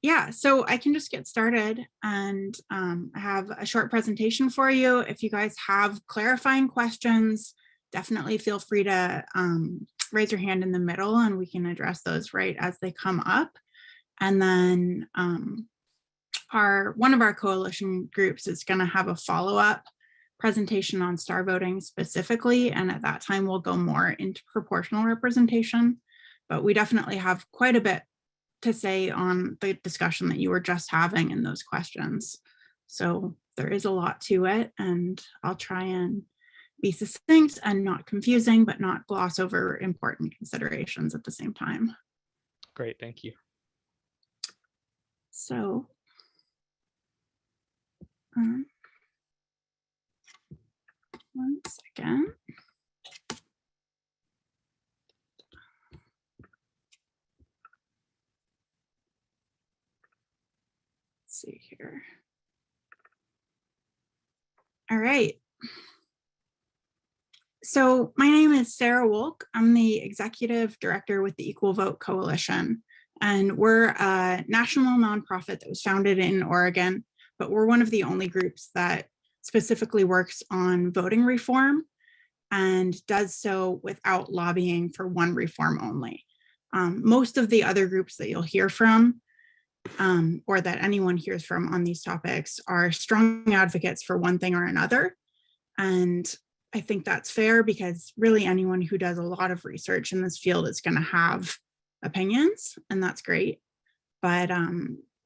Yeah, so I can just get started and have a short presentation for you. If you guys have clarifying questions, definitely feel free to raise your hand in the middle and we can address those right as they come up. And then one of our coalition groups is going to have a follow-up presentation on star voting specifically. And at that time, we'll go more into proportional representation. But we definitely have quite a bit to say on the discussion that you were just having and those questions. So there is a lot to it, and I'll try and be succinct and not confusing, but not gloss over important considerations at the same time. Great, thank you. So one second. See here. All right. So my name is Sara Wolk. I'm the executive director with the Equal Vote Coalition, and we're a national nonprofit that was founded in Oregon, but we're one of the only groups that specifically works on voting reform and does so without lobbying for one reform only. Most of the other groups that you'll hear from or that anyone hears from on these topics are strong advocates for one thing or another. And I think that's fair because really anyone who does a lot of research in this field is going to have opinions, and that's great. But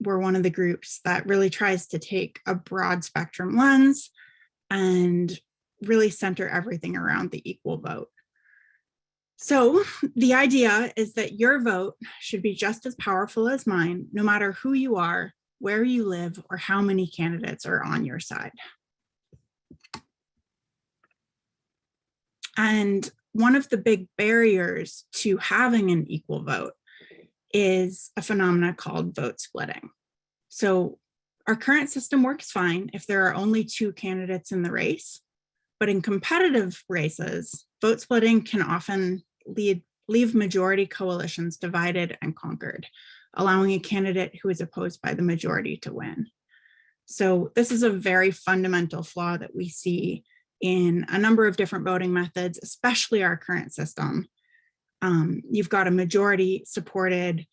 we're one of the groups that really tries to take a broad spectrum lens and really center everything around the equal vote. So the idea is that your vote should be just as powerful as mine, no matter who you are, where you live, or how many candidates are on your side. And one of the big barriers to having an equal vote is a phenomenon called vote splitting. So our current system works fine if there are only two candidates in the race, but in competitive races, vote splitting can often leave majority coalitions divided and conquered, allowing a candidate who is opposed by the majority to win. So this is a very fundamental flaw that we see in a number of different voting methods, especially our current system. You've got a majority supported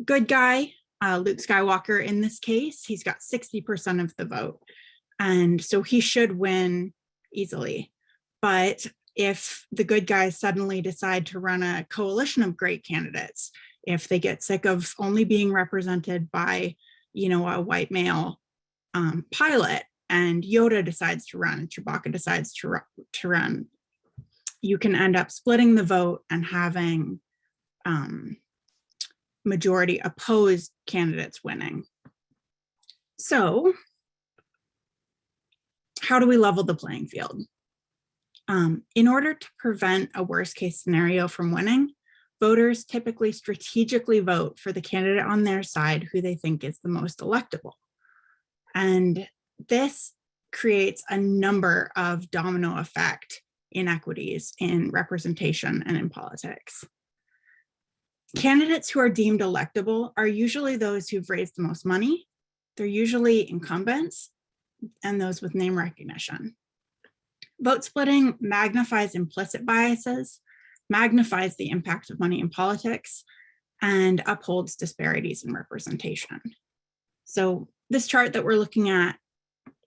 good guy, Luke Skywalker in this case. He's got 60% of the vote, and so he should win easily. But if the good guys suddenly decide to run a coalition of great candidates, if they get sick of only being represented by, a white male pilot, and Yoda decides to run, and Chewbacca decides to run, you can end up splitting the vote and having majority opposed candidates winning. So how do we level the playing field? In order to prevent a worst case scenario from winning, voters typically strategically vote for the candidate on their side who they think is the most electable. And this creates a number of domino effect inequities in representation and in politics. Candidates who are deemed electable are usually those who've raised the most money. They're usually incumbents and those with name recognition. Vote splitting magnifies implicit biases, magnifies the impact of money in politics, and upholds disparities in representation. So this chart that we're looking at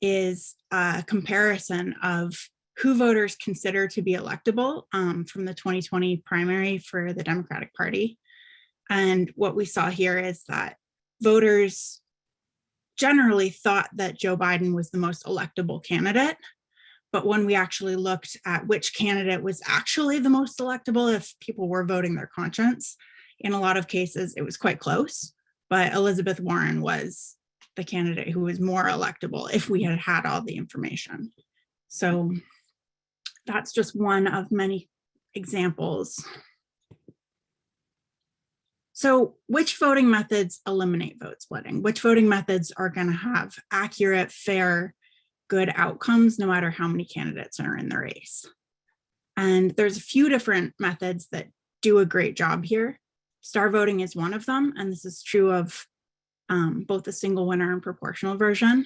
is a comparison of who voters consider to be electable from the 2020 primary for the Democratic Party. And what we saw here is that voters generally thought that Joe Biden was the most electable candidate. But when we actually looked at which candidate was actually the most electable, if people were voting their conscience, in a lot of cases, it was quite close. But Elizabeth Warren was the candidate who was more electable if we had had all the information. So that's just one of many examples. So which voting methods eliminate vote splitting? Which voting methods are going to have accurate, fair, good outcomes no matter how many candidates are in the race? And there's a few different methods that do a great job here. Star voting is one of them, and this is true of both the single winner and proportional version.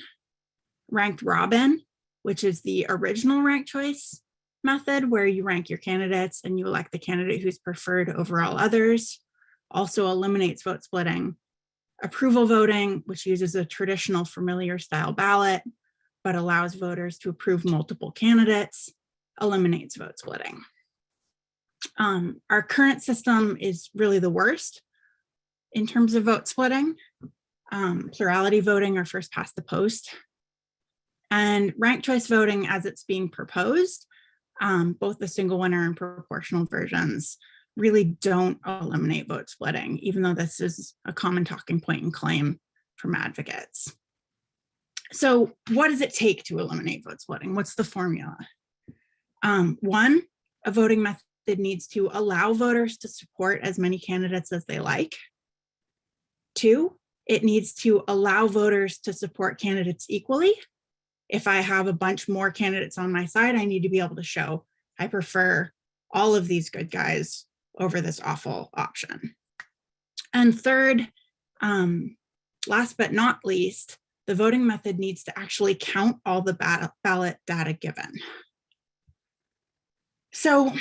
Ranked robin, which is the original ranked choice method where you rank your candidates and you elect the candidate who's preferred over all others, also eliminates vote splitting. Approval voting, which uses a traditional familiar style ballot, but allows voters to approve multiple candidates, eliminates vote splitting. Our current system is really the worst in terms of vote splitting. Plurality voting or first past the post. And ranked choice voting as it's being proposed, both the single winner and proportional versions really don't eliminate vote splitting, even though this is a common talking point and claim from advocates. So what does it take to eliminate vote splitting? What's the formula? One, a voting method needs to allow voters to support as many candidates as they like. Two, it needs to allow voters to support candidates equally. If I have a bunch more candidates on my side, I need to be able to show I prefer all of these good guys over this awful option. And third, last but not least, the voting method needs to actually count all the ballot data given. So,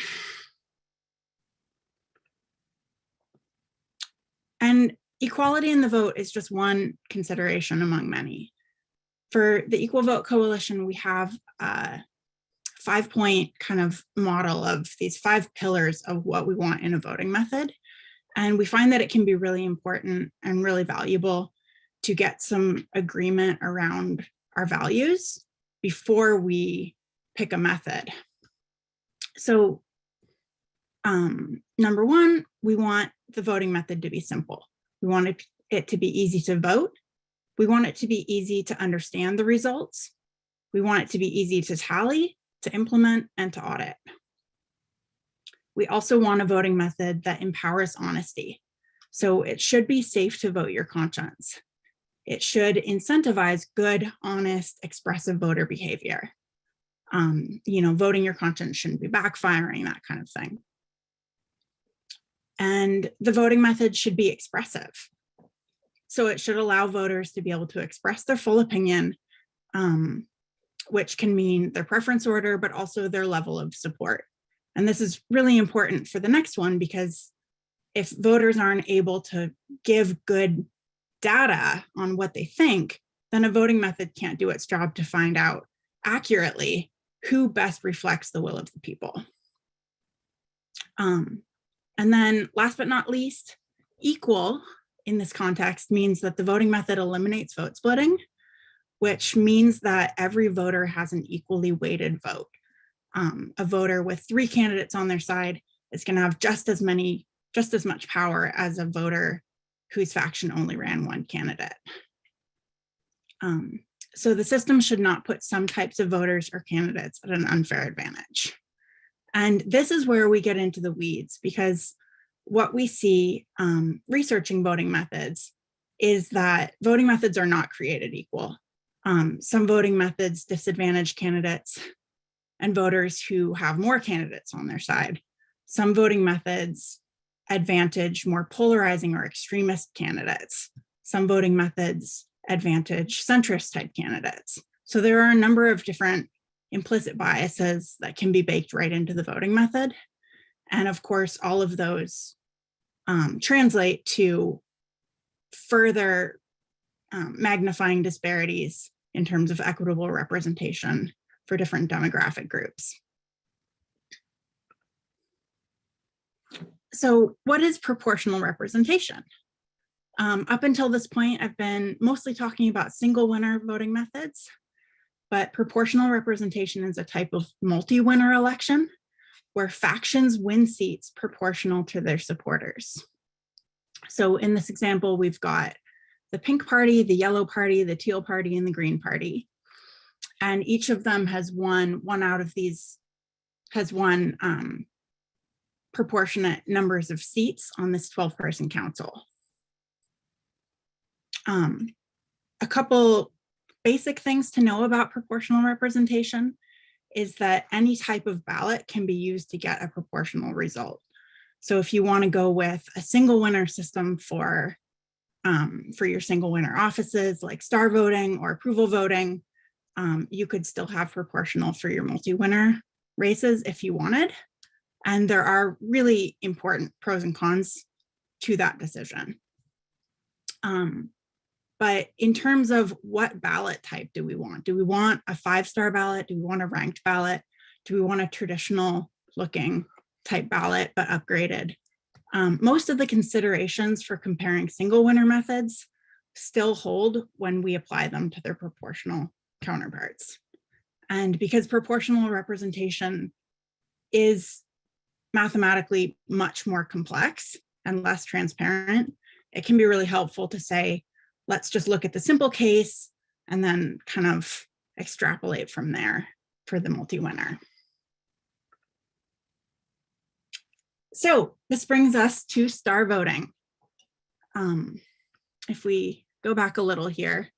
and equality in the vote is just one consideration among many. For the Equal Vote Coalition, we have a 5-point kind of model of these 5 pillars of what we want in a voting method. And we find that it can be really important and really valuable to get some agreement around our values before we pick a method. So number one, we want the voting method to be simple. We want it to be easy to vote. We want it to be easy to understand the results. We want it to be easy to tally, to implement, and to audit. We also want a voting method that empowers honesty. So it should be safe to vote your conscience. It should incentivize good, honest, expressive voter behavior. Voting your conscience shouldn't be backfiring, that kind of thing. And the voting method should be expressive. So it should allow voters to be able to express their full opinion, which can mean their preference order, but also their level of support. And this is really important for the next one, because if voters aren't able to give good data on what they think, then a voting method can't do its job to find out accurately who best reflects the will of the people. And then last but not least, equal in this context means that the voting method eliminates vote splitting, which means that every voter has an equally weighted vote. A voter with 3 candidates on their side is going to have just as much power as a voter whose faction only ran 1 candidate. So the system should not put some types of voters or candidates at an unfair advantage. And this is where we get into the weeds, because what we see researching voting methods is that voting methods are not created equal. Some voting methods disadvantage candidates and voters who have more candidates on their side. Some voting methods advantage more polarizing or extremist candidates. Some voting methods advantage centrist type candidates. So there are a number of different implicit biases that can be baked right into the voting method. And of course, all of those translate to further magnifying disparities in terms of equitable representation for different demographic groups. So what is proportional representation? Up until this point, I've been mostly talking about single winner voting methods, but proportional representation is a type of multi-winner election where factions win seats proportional to their supporters. So in this example, we've got the pink party, the yellow party, the teal party, and the green party. And each of them has won proportionate numbers of seats on this 12-person council. A couple basic things to know about proportional representation is that any type of ballot can be used to get a proportional result. So if you want to go with a single winner system for for your single winner offices like star voting or approval voting. You could still have proportional for your multi-winner races if you wanted. And there are really important pros and cons to that decision. But in terms of what ballot type do we want? Do we want a 5-star ballot? Do we want a ranked ballot? Do we want a traditional looking type ballot, but upgraded? Most of the considerations for comparing single winner methods still hold when we apply them to their proportional counterparts. And because proportional representation is mathematically much more complex and less transparent, it can be really helpful to say, let's just look at the simple case and then kind of extrapolate from there for the multi-winner. So this brings us to star voting. If we go back a little here,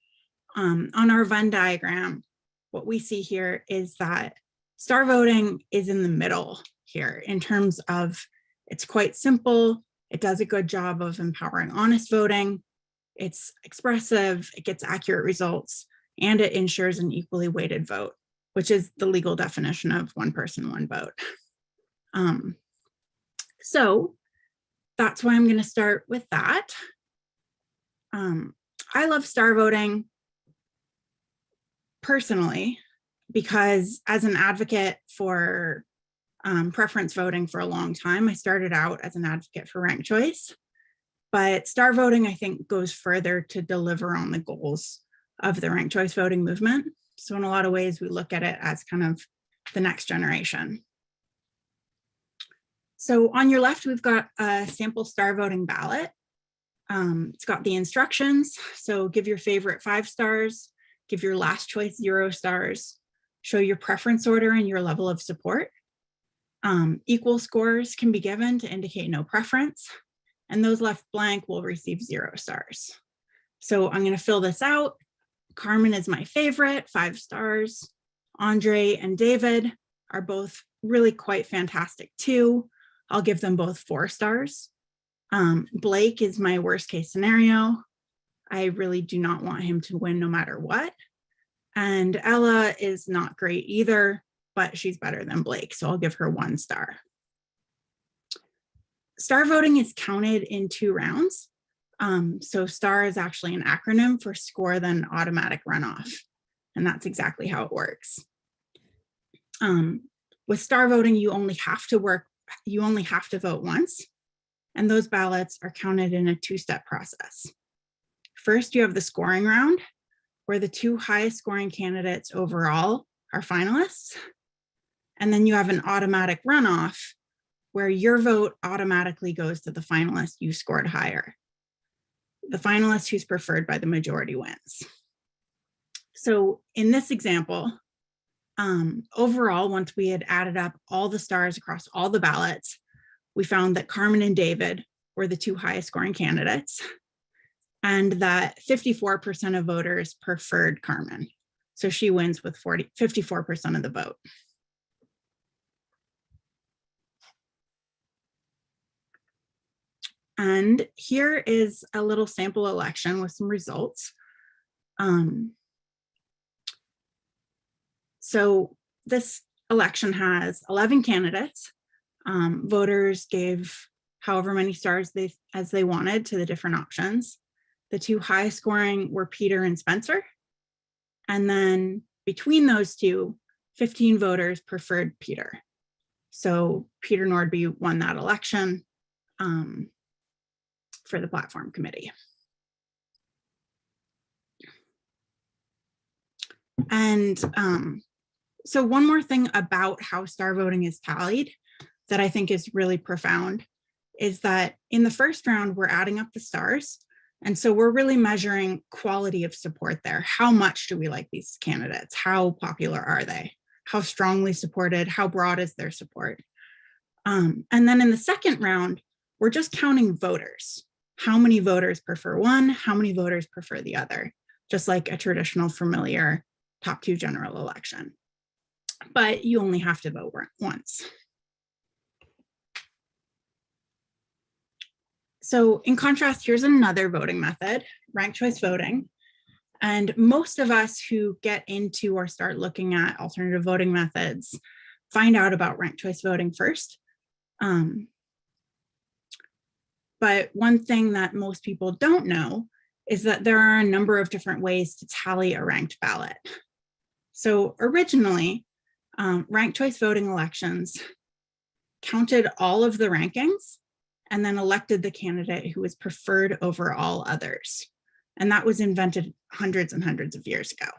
on our Venn diagram, what we see here is that star voting is in the middle here in terms of it's quite simple. It does a good job of empowering honest voting. It's expressive, it gets accurate results, and it ensures an equally weighted vote, which is the legal definition of one person, one vote. So that's why I'm going to start with that. I love star voting personally because as an advocate for preference voting for a long time, I started out as an advocate for ranked choice, but star voting I think goes further to deliver on the goals of the ranked choice voting movement. So in a lot of ways, we look at it as kind of the next generation. So on your left, we've got a sample star voting ballot. It's got the instructions. So give your favorite 5 stars, give your last choice 0 stars, show your preference order and your level of support. Equal scores can be given to indicate no preference, and those left blank will receive 0 stars. So I'm going to fill this out. Carmen is my favorite, 5 stars. Andre and David are both really quite fantastic too. I'll give them both 4 stars. Blake is my worst case scenario. I really do not want him to win no matter what. And Ella is not great either, but she's better than Blake, so I'll give her 1 star. Star voting is counted in 2 rounds. So STAR is actually an acronym for score then automatic runoff, and that's exactly how it works. With star voting, you only have to vote once, and those ballots are counted in a 2-step process. First, you have the scoring round, where the 2 highest scoring candidates overall are finalists. And then you have an automatic runoff, where your vote automatically goes to the finalist you scored higher. The finalist who's preferred by the majority wins. So in this example, overall, once we had added up all the stars across all the ballots, we found that Carmen and David were the 2 highest scoring candidates, and that 54% of voters preferred Carmen. So she wins with 54% of the vote. And here is a little sample election with some results. So this election has 11 candidates. Voters gave however many stars as they wanted to the different options. The 2 highest scoring were Peter and Spencer. And then between those 2, 15 voters preferred Peter. So Peter Nordby won that election for the platform committee. And so one more thing about how star voting is tallied that I think is really profound is that in the first round, we're adding up the stars. And so we're really measuring quality of support there. How much do we like these candidates? How popular are they? How strongly supported? How broad is their support? And then in the second round, we're just counting voters. How many voters prefer one? How many voters prefer the other? Just like a traditional familiar top 2 general election. But you only have to vote once. So in contrast, here's another voting method, ranked choice voting. And most of us who get into or start looking at alternative voting methods find out about ranked choice voting first. But one thing that most people don't know is that there are a number of different ways to tally a ranked ballot. So originally, ranked choice voting elections counted all of the rankings and then elected the candidate who was preferred over all others. And that was invented hundreds and hundreds of years ago.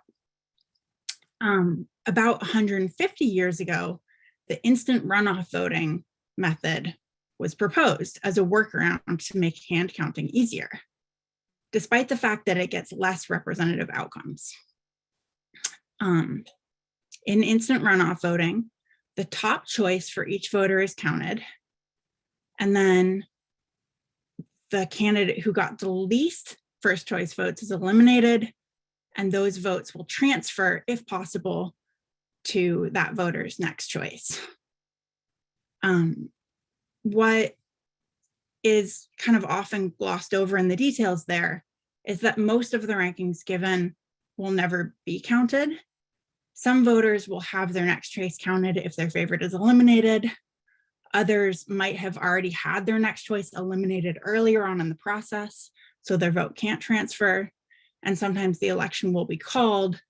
About 150 years ago, the instant runoff voting method was proposed as a workaround to make hand counting easier, despite the fact that it gets less representative outcomes. In instant runoff voting, the top choice for each voter is counted, and then the candidate who got the least first choice votes is eliminated, and those votes will transfer, if possible, to that voter's next choice. What is kind of often glossed over in the details there is that most of the rankings given will never be counted. Some voters will have their next choice counted if their favorite is eliminated. Others might have already had their next choice eliminated earlier on in the process, so their vote can't transfer. And sometimes the election will be called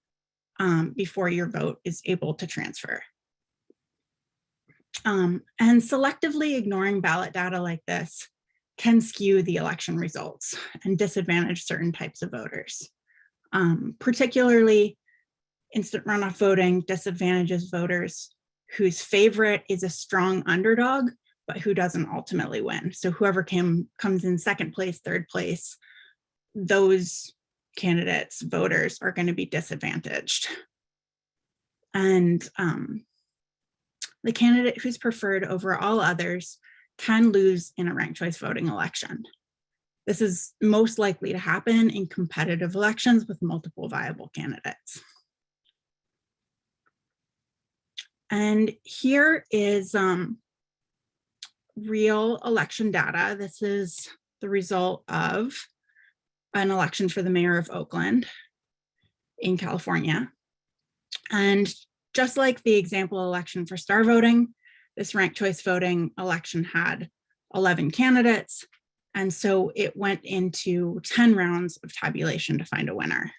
before your vote is able to transfer. And selectively ignoring ballot data like this can skew the election results and disadvantage certain types of voters. Particularly, instant runoff voting disadvantages voters whose favorite is a strong underdog, but who doesn't ultimately win. So whoever comes in second place, third place, those candidates, voters are going to be disadvantaged. And the candidate who's preferred over all others can lose in a ranked choice voting election. This is most likely to happen in competitive elections with multiple viable candidates. And here is real election data. This is the result of an election for the mayor of Oakland in California. And just like the example election for star voting, this ranked choice voting election had 11 candidates. And so it went into 10 rounds of tabulation to find a winner.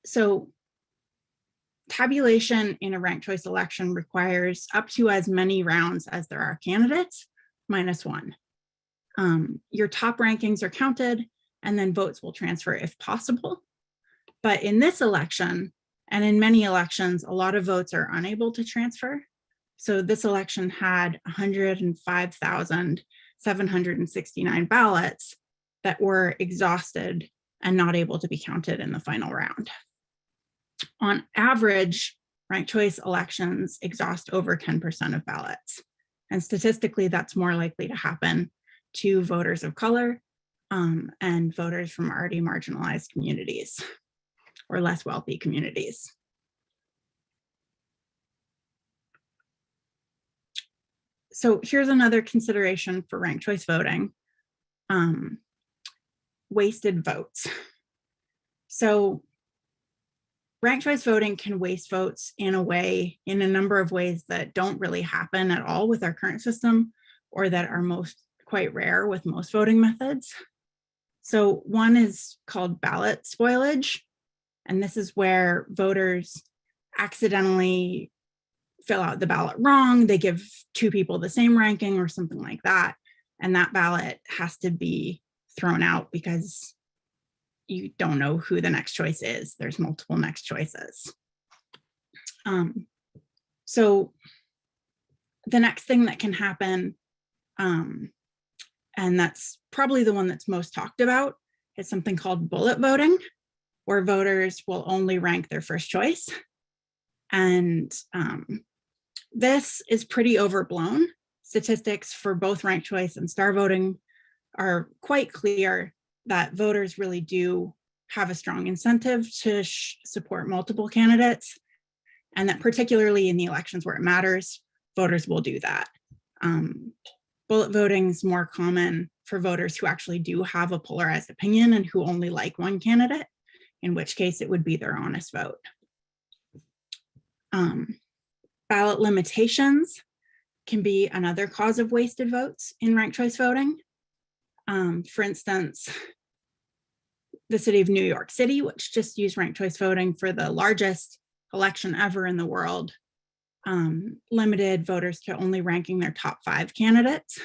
So tabulation in a ranked choice election requires up to as many rounds as there are candidates, -1. Your top rankings are counted, and then votes will transfer if possible. But in this election, and in many elections, a lot of votes are unable to transfer. So this election had 105,769 ballots that were exhausted and not able to be counted in the final round. On average, ranked choice elections exhaust over 10% of ballots. And statistically, that's more likely to happen to voters of color and voters from already marginalized communities or less wealthy communities. So here's another consideration for ranked choice voting, wasted votes. So ranked choice voting can waste votes in a number of ways that don't really happen at all with our current system, or that are quite rare with most voting methods. So one is called ballot spoilage. And this is where voters accidentally fill out the ballot wrong. They give two people the same ranking or something like that. And that ballot has to be thrown out because you don't know who the next choice is. There's multiple next choices. So the next thing that can happen, and that's probably the one that's most talked about, is something called bullet voting, where voters will only rank their first choice. And this is pretty overblown. Statistics for both ranked choice and star voting are quite clear that voters really do have a strong incentive to support multiple candidates, and that particularly in the elections where it matters, voters will do that. Bullet voting is more common for voters who actually do have a polarized opinion and who only like one candidate, in which case it would be their honest vote. Ballot limitations can be another cause of wasted votes in ranked choice voting. For instance, the city of New York City, which just used ranked choice voting for the largest election ever in the world, limited voters to only ranking their top 5 candidates.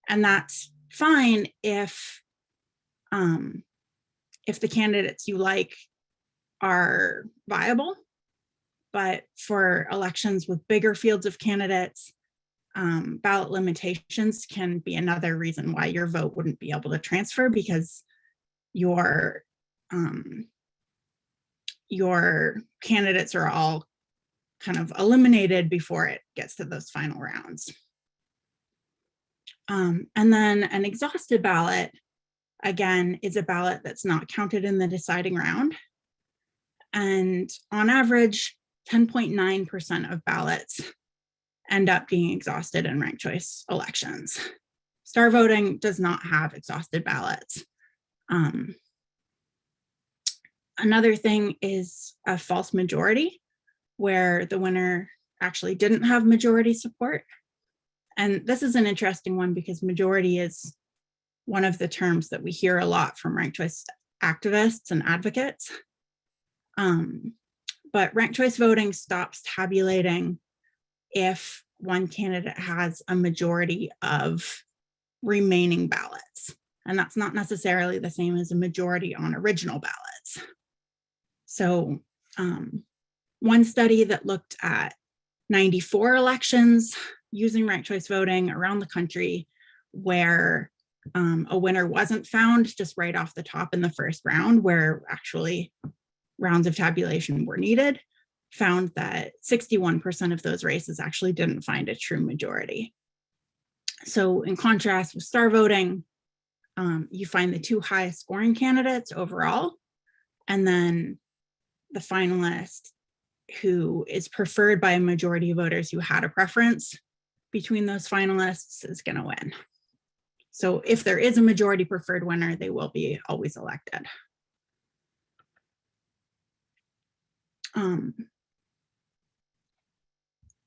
And that's fine if the candidates you like are viable. But for elections with bigger fields of candidates, ballot limitations can be another reason why your vote wouldn't be able to transfer, because your candidates are all kind of eliminated before it gets to those final rounds. And then an exhausted ballot, again, is a ballot that's not counted in the deciding round. And on average, 10.9% of ballots end up being exhausted in ranked choice elections. Star voting does not have exhausted ballots. Another thing is a false majority, where the winner actually didn't have majority support. And this is an interesting one because majority is one of the terms that we hear a lot from ranked choice activists and advocates. But ranked choice voting stops tabulating if one candidate has a majority of remaining ballots. And that's not necessarily the same as a majority on original ballots. So one study that looked at 94 elections using ranked choice voting around the country, where a winner wasn't found just right off the top in the first round, where actually rounds of tabulation were needed, found that 61% of those races actually didn't find a true majority. So in contrast with star voting, you find the 2 highest scoring candidates overall, and then the finalist who is preferred by a majority of voters who had a preference between those finalists is going to win. So if there is a majority preferred winner, they will be always elected.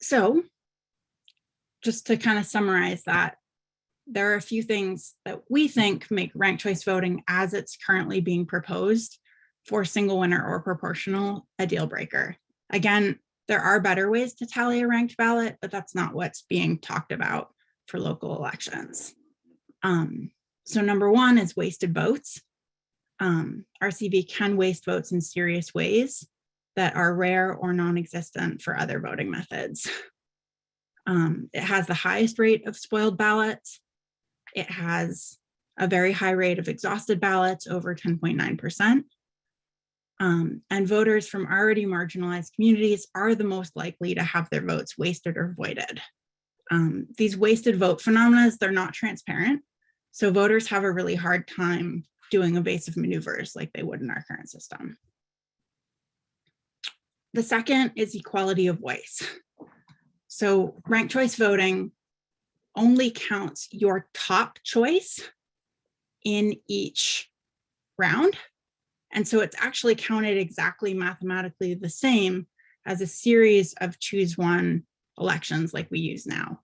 So just to kind of summarize that, there are a few things that we think make ranked choice voting as it's currently being proposed for single winner or proportional a deal breaker. Again, there are better ways to tally a ranked ballot, but that's not what's being talked about for local elections. So number 1 is wasted votes. RCV can waste votes in serious ways that are rare or non-existent for other voting methods. It has the highest rate of spoiled ballots. It has a very high rate of exhausted ballots, over 10.9%. And voters from already marginalized communities are the most likely to have their votes wasted or voided. These wasted vote phenomena, they're not transparent. So voters have a really hard time doing evasive maneuvers like they would in our current system. The second is equality of voice. So ranked choice voting only counts your top choice in each round. And so it's actually counted exactly mathematically the same as a series of choose one elections like we use now.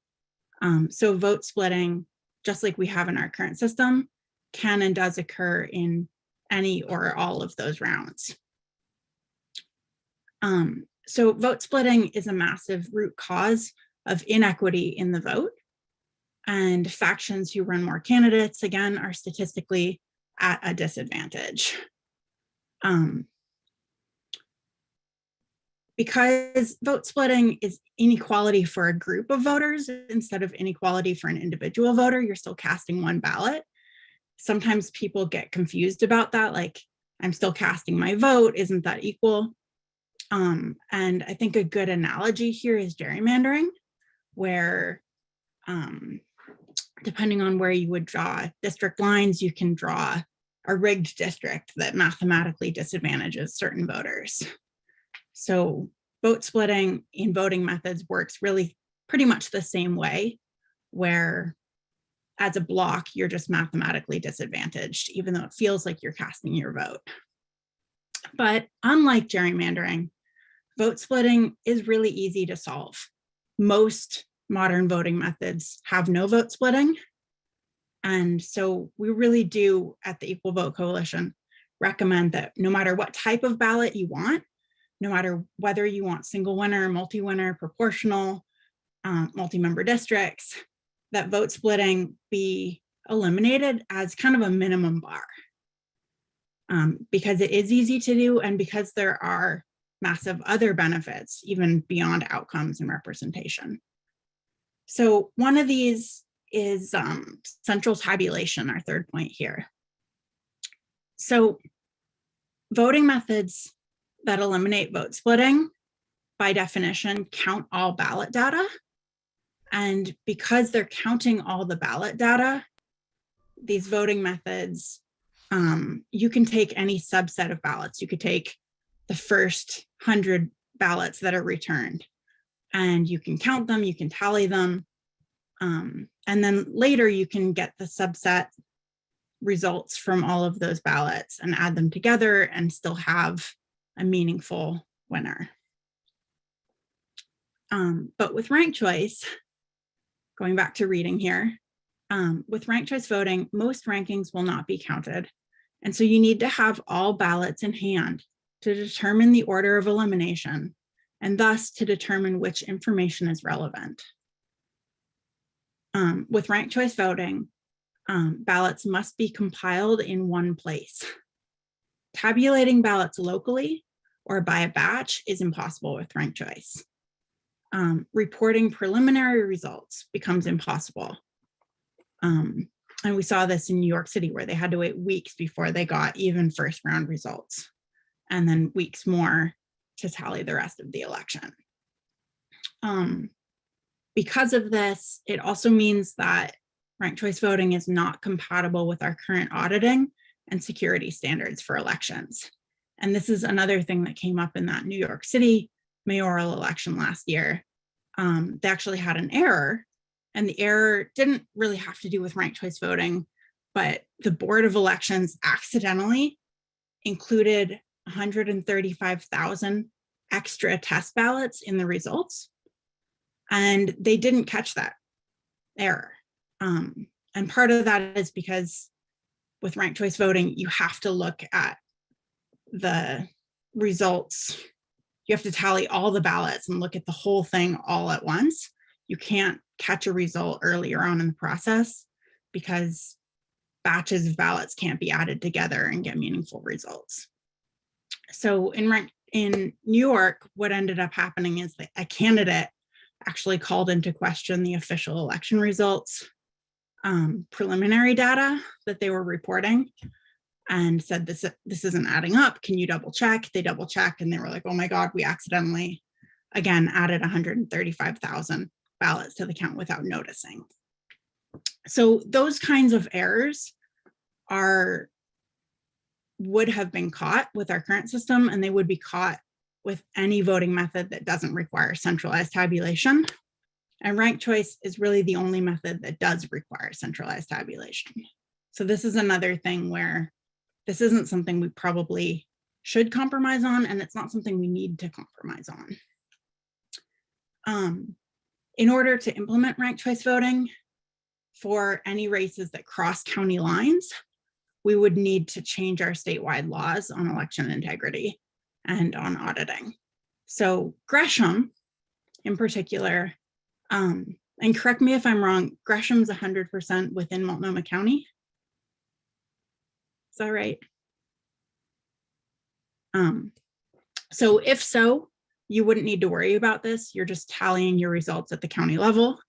So vote splitting, just like we have in our current system, can and does occur in any or all of those rounds. So vote splitting is a massive root cause of inequity in the vote. And factions who run more candidates, again, are statistically at a disadvantage. Because vote splitting is inequality for a group of voters instead of inequality for an individual voter, you're still casting one ballot. Sometimes people get confused about that, like, I'm still casting my vote, isn't that equal? And I think a good analogy here is gerrymandering, where depending on where you would draw district lines, you can draw a rigged district that mathematically disadvantages certain voters. So vote splitting in voting methods works really pretty much the same way where as a block, you're just mathematically disadvantaged, even though it feels like you're casting your vote. But unlike gerrymandering, vote splitting is really easy to solve. Most modern voting methods have no vote splitting. And so we really do at the Equal Vote Coalition recommend that no matter what type of ballot you want, no matter whether you want single winner, multi-winner, proportional, multi-member districts, that vote splitting be eliminated as kind of a minimum bar. Because it is easy to do and because there are massive other benefits, even beyond outcomes and representation. So one of these is central tabulation, our third point here. So voting methods that eliminate vote splitting, by definition, count all ballot data. And because they're counting all the ballot data, these voting methods, you can take any subset of ballots. You could take the first 100 ballots that are returned and you can count them, you can tally them. And then later you can get the subset results from all of those ballots and add them together and still have a meaningful winner. But with ranked choice, going back to reading here, with ranked choice voting, most rankings will not be counted. And so you need to have all ballots in hand to determine the order of elimination and thus to determine which information is relevant. With ranked choice voting, ballots must be compiled in one place. Tabulating ballots locally or by a batch is impossible with ranked choice. Reporting preliminary results becomes impossible. And we saw this in New York City where they had to wait weeks before they got even first round results, and then weeks more to tally the rest of the election. Because of this, it also means that ranked choice voting is not compatible with our current auditing and security standards for elections. And this is another thing that came up in that New York City mayoral election last year. They actually had an error, and the error didn't really have to do with ranked choice voting, but the Board of Elections accidentally included 135,000 extra test ballots in the results, and they didn't catch that error. And part of that is because with ranked choice voting, you have to look at the results. You have to tally all the ballots and look at the whole thing all at once. You can't catch a result earlier on in the process because batches of ballots can't be added together and get meaningful results. So in New York, what ended up happening is that a candidate actually called into question the official election results, preliminary data that they were reporting, and said, this isn't adding up. Can you double check? They double checked and they were like, oh my God, we accidentally, again, added 135,000 ballots to the count without noticing. So those kinds of errors would have been caught with our current system, and they would be caught with any voting method that doesn't require centralized tabulation. And ranked choice is really the only method that does require centralized tabulation. So this is another thing where this isn't something we probably should compromise on, and it's not something we need to compromise on. In order to implement ranked choice voting for any races that cross county lines, we would need to change our statewide laws on election integrity and on auditing. So Gresham in particular, and correct me if I'm wrong, Gresham's 100% within Multnomah County. Is that right? So if so, you wouldn't need to worry about this. You're just tallying your results at the county level.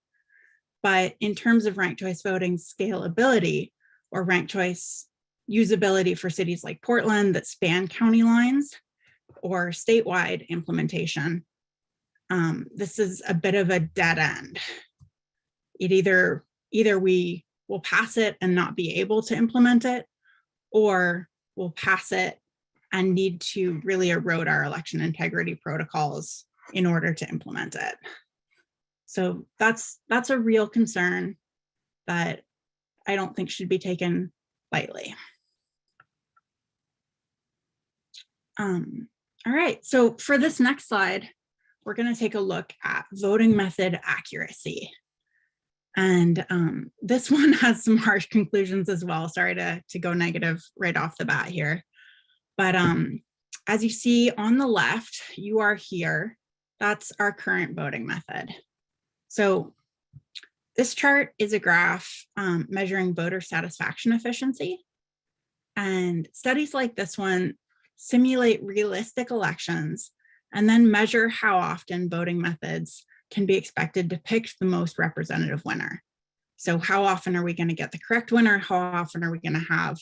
But in terms of ranked choice voting scalability or ranked choice usability for cities like Portland that span county lines or statewide implementation, this is a bit of a dead end. It either we will pass it and not be able to implement it, or we'll pass it and need to really erode our election integrity protocols in order to implement it. So that's a real concern that I don't think should be taken lightly. All right, so for this next slide, we're going to take a look at voting method accuracy. And this one has some harsh conclusions as well. Sorry to go negative right off the bat here. But as you see on the left, you are here. That's our current voting method. So this chart is a graph measuring voter satisfaction efficiency. And studies like this one simulate realistic elections and then measure how often voting methods can be expected to pick the most representative winner. So how often are we going to get the correct winner? How often are we going to have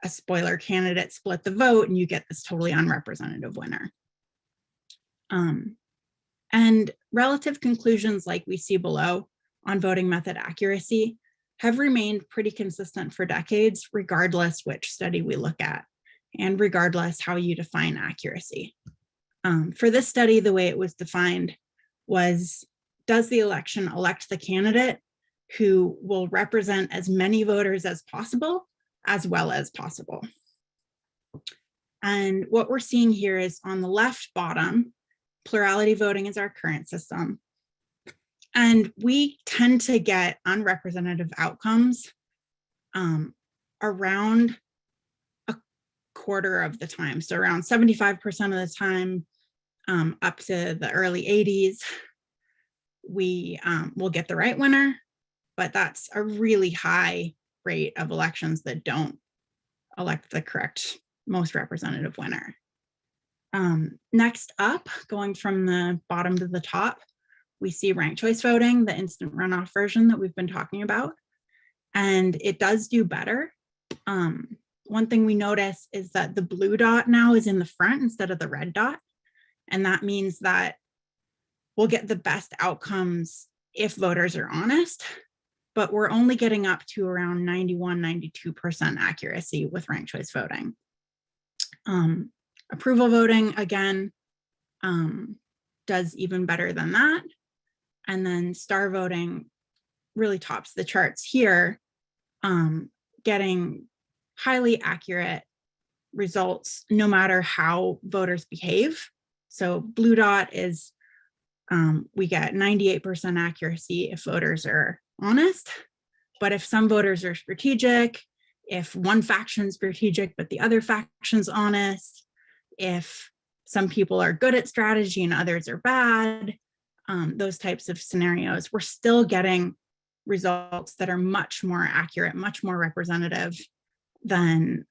a spoiler candidate split the vote and you get this totally unrepresentative winner? And relative conclusions like we see below on voting method accuracy have remained pretty consistent for decades, regardless which study we look at and regardless how you define accuracy. For this study, the way it was defined was, does the election elect the candidate who will represent as many voters as possible, as well as possible? And what we're seeing here is on the left bottom, plurality voting is our current system. And we tend to get unrepresentative outcomes around a quarter of the time. So around 75% of the time, up to the early 80s, we will get the right winner, but that's a really high rate of elections that don't elect the correct, most representative winner. Next up, going from the bottom to the top, we see ranked choice voting, the instant runoff version that we've been talking about, and it does do better. One thing we notice is that the blue dot now is in the front instead of the red dot, and that means that we'll get the best outcomes if voters are honest, but we're only getting up to around 91, 92% accuracy with ranked choice voting. Approval voting, again, does even better than that. And then star voting really tops the charts here, getting highly accurate results no matter how voters behave. So blue dot is, we get 98% accuracy if voters are honest, but if some voters are strategic, if one faction's strategic but the other faction's honest, if some people are good at strategy and others are bad, those types of scenarios, we're still getting results that are much more accurate, much more representative than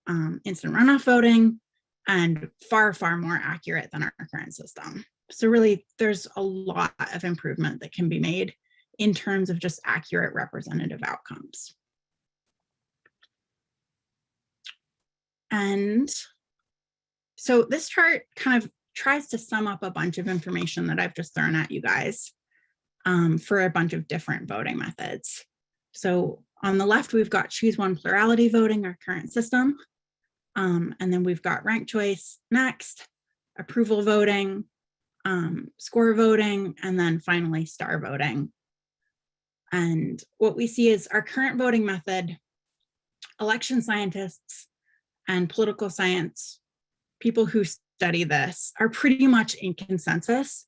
instant runoff voting, and far, far more accurate than our current system. So really, there's a lot of improvement that can be made in terms of just accurate representative outcomes. And so this chart kind of tries to sum up a bunch of information that I've just thrown at you guys for a bunch of different voting methods. So on the left, we've got choose one plurality voting, our current system. And then we've got ranked choice next, approval voting, score voting, and then finally star voting. And what we see is our current voting method, election scientists and political science, people who study this, are pretty much in consensus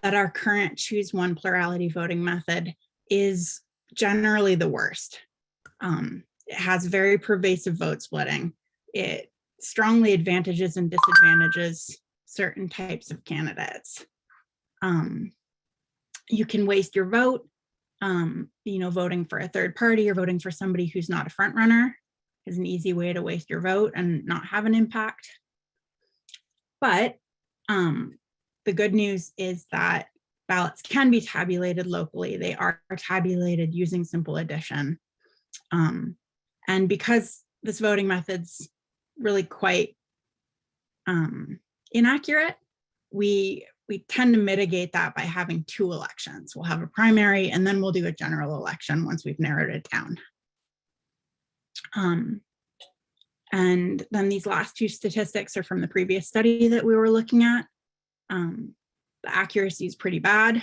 that our current choose one plurality voting method is generally the worst. It has very pervasive vote splitting. It strongly advantages and disadvantages certain types of candidates. You can waste your vote, voting for a third party or voting for somebody who's not a front runner is an easy way to waste your vote and not have an impact. But the good news is that ballots can be tabulated locally. They are tabulated using simple addition. And because this voting method's really quite inaccurate, we tend to mitigate that by having two elections. We'll have a primary and then we'll do a general election once we've narrowed it down. And then these last two statistics are from the previous study that we were looking at. The accuracy is pretty bad.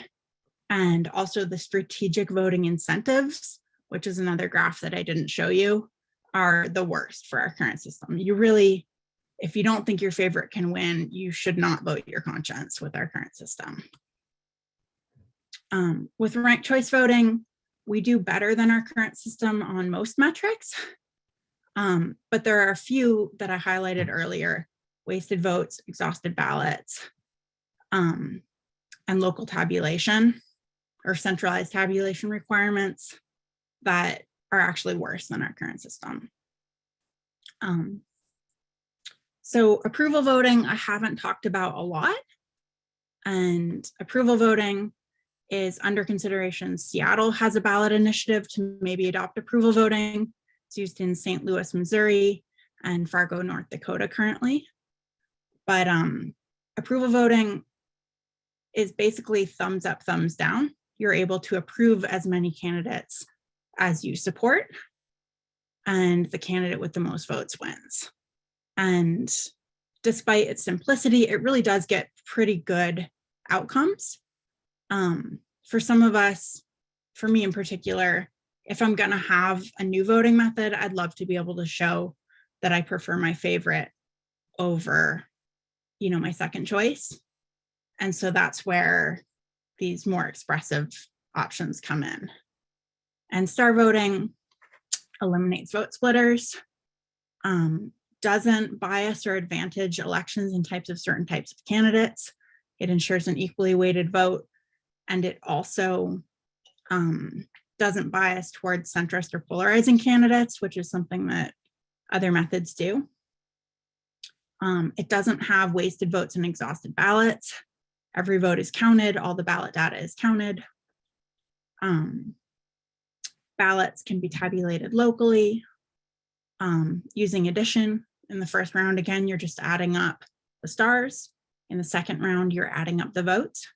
and also the strategic voting incentives, which is another graph that I didn't show you, are the worst for our current system. You really, if you don't think your favorite can win, you should not vote your conscience with our current system. With ranked choice voting, we do better than our current system on most metrics, but there are a few that I highlighted earlier: wasted votes, exhausted ballots, and local tabulation or centralized tabulation requirements that are actually worse than our current system. So approval voting, I haven't talked about a lot, and approval voting is under consideration. Seattle has a ballot initiative to maybe adopt approval voting. It's used in St. Louis, Missouri, and Fargo, North Dakota currently. But approval voting is basically thumbs up, thumbs down. You're able to approve as many candidates as you support, and the candidate with the most votes wins. And despite its simplicity, it really does get pretty good outcomes. For some of us, for me in particular, if I'm gonna have a new voting method, I'd love to be able to show that I prefer my favorite over, my second choice. And so that's where these more expressive options come in. And star voting eliminates vote splitters, doesn't bias or advantage elections in certain types of candidates. It ensures an equally weighted vote, and it also doesn't bias towards centrist or polarizing candidates, which is something that other methods do. It doesn't have wasted votes and exhausted ballots. Every vote is counted, all the ballot data is counted. Ballots can be tabulated locally using addition. In the first round, again, you're just adding up the stars. In the second round, you're adding up the votes.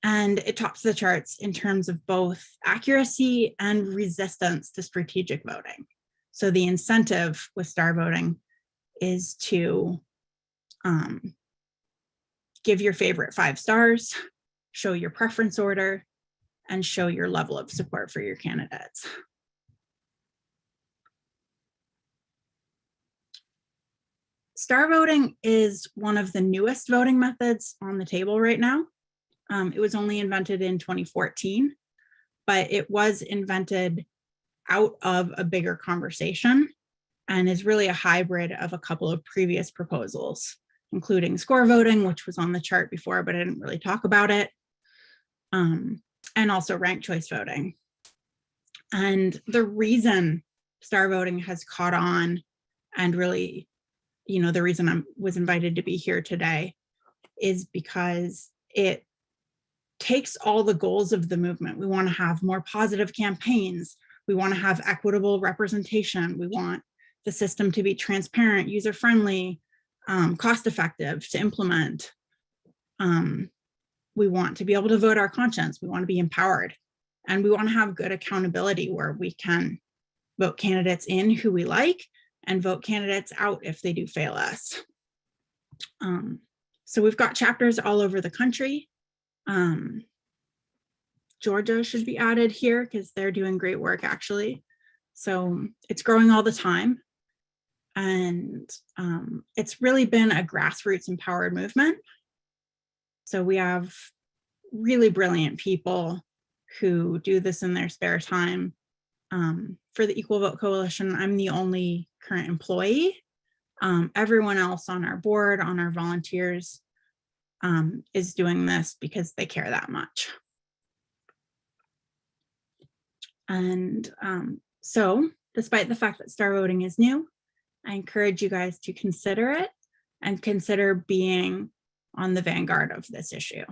And it tops the charts in terms of both accuracy and resistance to strategic voting. So the incentive with star voting is to give your favorite 5 stars, show your preference order, and show your level of support for your candidates. Star voting is one of the newest voting methods on the table right now. It was only invented in 2014, but it was invented out of a bigger conversation and is really a hybrid of a couple of previous proposals, including score voting, which was on the chart before, but I didn't really talk about it, and also ranked choice voting. And the reason star voting has caught on, and really, the reason I was invited to be here today, is because it takes all the goals of the movement. We want to have more positive campaigns. We want to have equitable representation. We want the system to be transparent, user-friendly, cost-effective to implement. We want to be able to vote our conscience. We want to be empowered. And we want to have good accountability where we can vote candidates in who we like and vote candidates out if they do fail us. So we've got chapters all over the country. Georgia should be added here because they're doing great work actually. So it's growing all the time. And it's really been a grassroots empowered movement. So we have really brilliant people who do this in their spare time. For the Equal Vote Coalition, I'm the only current employee. Everyone else on our board, on our volunteers, is doing this because they care that much. And so despite the fact that star voting is new, I encourage you guys to consider it and consider being on the vanguard of this issue.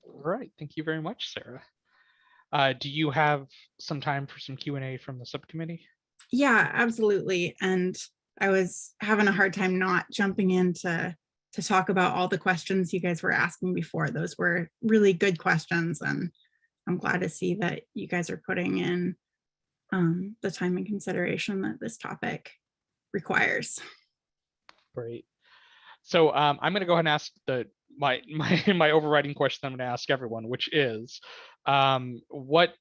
All right, thank you very much, Sarah. Do you have some time for some Q&A from the subcommittee? Yeah, absolutely. And I was having a hard time not jumping in to talk about all the questions you guys were asking before. Those were really good questions, and I'm glad to see that you guys are putting in the time and consideration that this topic requires. Great. So I'm going to go ahead and ask my overriding question I'm going to ask everyone, which is, what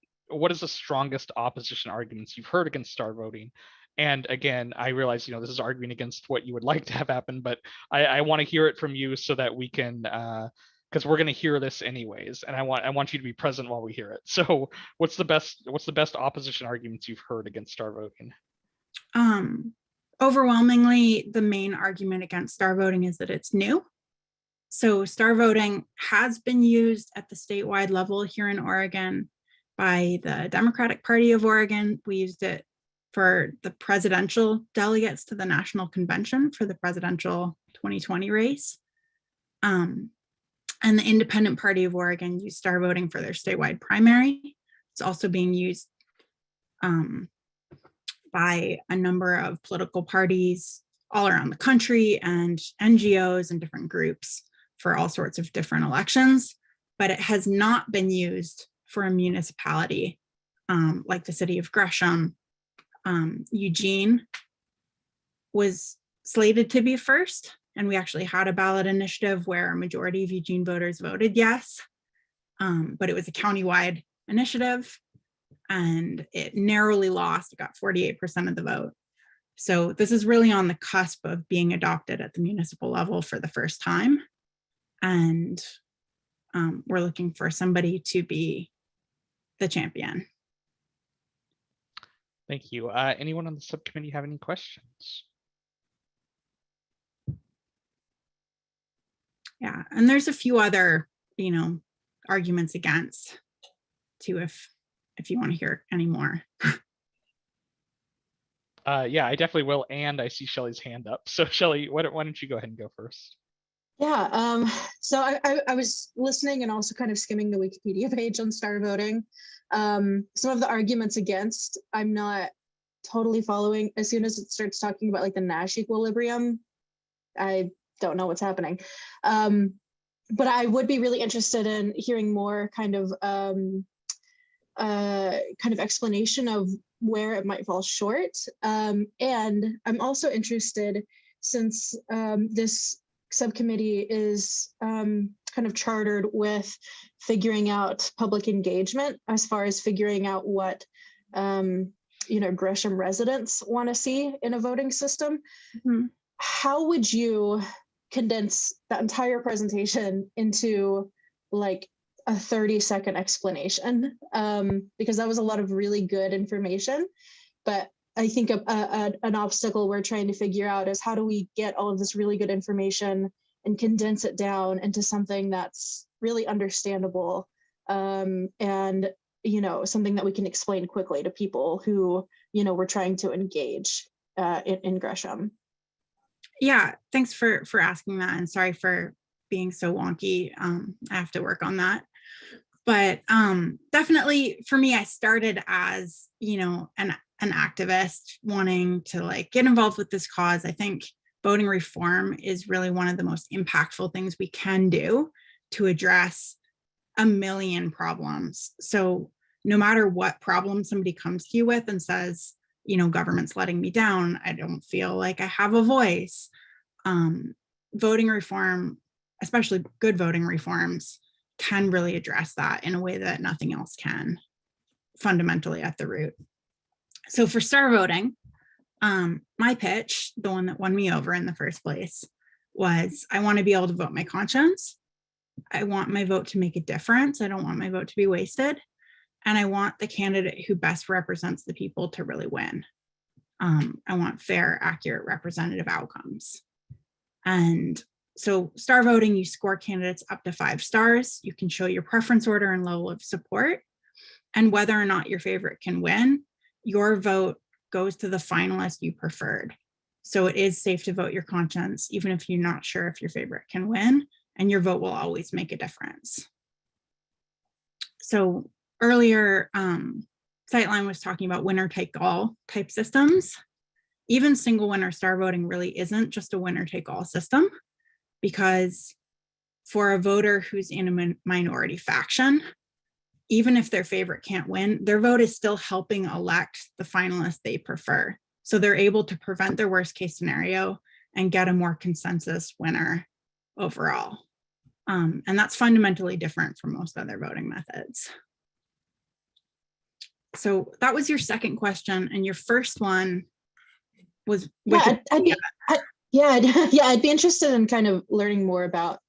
is the strongest opposition arguments you've heard against star voting? And again, I realize this is arguing against what you would like to have happen, but I want to hear it from you so that we can, because we're going to hear this anyways, and I want you to be present while we hear it. So what's the best opposition arguments you've heard against star voting? Overwhelmingly, the main argument against star voting is that it's new. So star voting has been used at the statewide level here in Oregon by the Democratic Party of Oregon. We used it for the presidential delegates to the National Convention for the presidential 2020 race. And the Independent Party of Oregon used star voting for their statewide primary. It's also being used by a number of political parties all around the country and NGOs and different groups for all sorts of different elections, but it has not been used for a municipality like the city of Gresham. Eugene was slated to be first, and we actually had a ballot initiative where a majority of Eugene voters voted yes, but it was a countywide initiative and it narrowly lost. It got 48% of the vote. So this is really on the cusp of being adopted at the municipal level for the first time. And we're looking for somebody to be the champion. Thank you. Anyone on the subcommittee have any questions? Yeah, and there's a few other, arguments against too, if you want to hear any more. Yeah, I definitely will. And I see Shelly's hand up. So Shelly, why don't you go ahead and go first? Yeah, so I was listening and also kind of skimming the Wikipedia page on star voting. Some of the arguments against, I'm not totally following. As soon as it starts talking about like the Nash equilibrium, I don't know what's happening. But I would be really interested in hearing more kind of explanation of where it might fall short. And I'm also interested, since this subcommittee is kind of chartered with figuring out public engagement as far as figuring out what Gresham residents want to see in a voting system. Mm-hmm. How would you condense that entire presentation into like a 30-second explanation? Because that was a lot of really good information, but I think an obstacle we're trying to figure out is how do we get all of this really good information and condense it down into something that's really understandable, and something that we can explain quickly to people who we're trying to engage in Gresham. Yeah, thanks for asking that, and sorry for being so wonky. I have to work on that. But definitely for me, I started as, an activist wanting to get involved with this cause. I think voting reform is really one of the most impactful things we can do to address a million problems. So no matter what problem somebody comes to you with and says, government's letting me down, I don't feel like I have a voice. Voting reform, especially good voting reforms, can really address that in a way that nothing else can, fundamentally at the root. So for star voting, my pitch, the one that won me over in the first place, was I want to be able to vote my conscience. I want my vote to make a difference. I don't want my vote to be wasted. And I want the candidate who best represents the people to really win. I want fair, accurate, representative outcomes. And so star voting, you score candidates up to 5 stars. You can show your preference order and level of support. And whether or not your favorite can win, your vote goes to the finalist you preferred. So it is safe to vote your conscience, even if you're not sure if your favorite can win, and your vote will always make a difference. So earlier, Sightline was talking about winner-take-all type systems. Even single winner star voting really isn't just a winner-take-all system, because for a voter who's in a minority faction, even if their favorite can't win, their vote is still helping elect the finalist they prefer. So they're able to prevent their worst case scenario and get a more consensus winner overall. And that's fundamentally different from most other voting methods. So that was your second question, and your first one was I'd be interested in kind of learning more about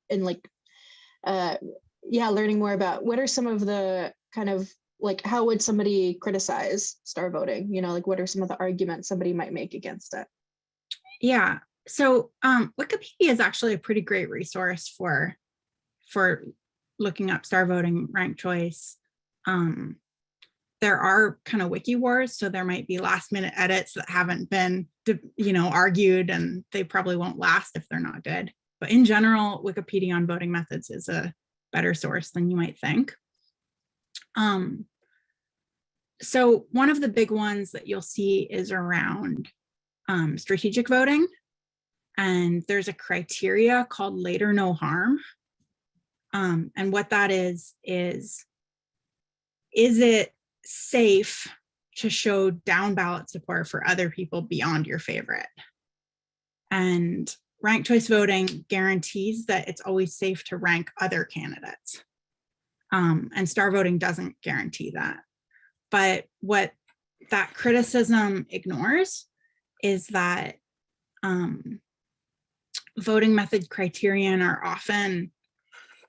learning more about what are some of the kind of like, how would somebody criticize star voting? You know, like what are some of the arguments somebody might make against it? Yeah, so Wikipedia is actually a pretty great resource for looking up star voting, ranked choice. There are kind of wiki wars, so there might be last minute edits that haven't been, argued, and they probably won't last if they're not good. But in general, Wikipedia on voting methods is a better source than you might think. So one of the big ones that you'll see is around strategic voting. And there's a criteria called later no harm. And what that is it safe to show down ballot support for other people beyond your favorite? And ranked choice voting guarantees that it's always safe to rank other candidates. And star voting doesn't guarantee that. But what that criticism ignores is that voting method criterion are often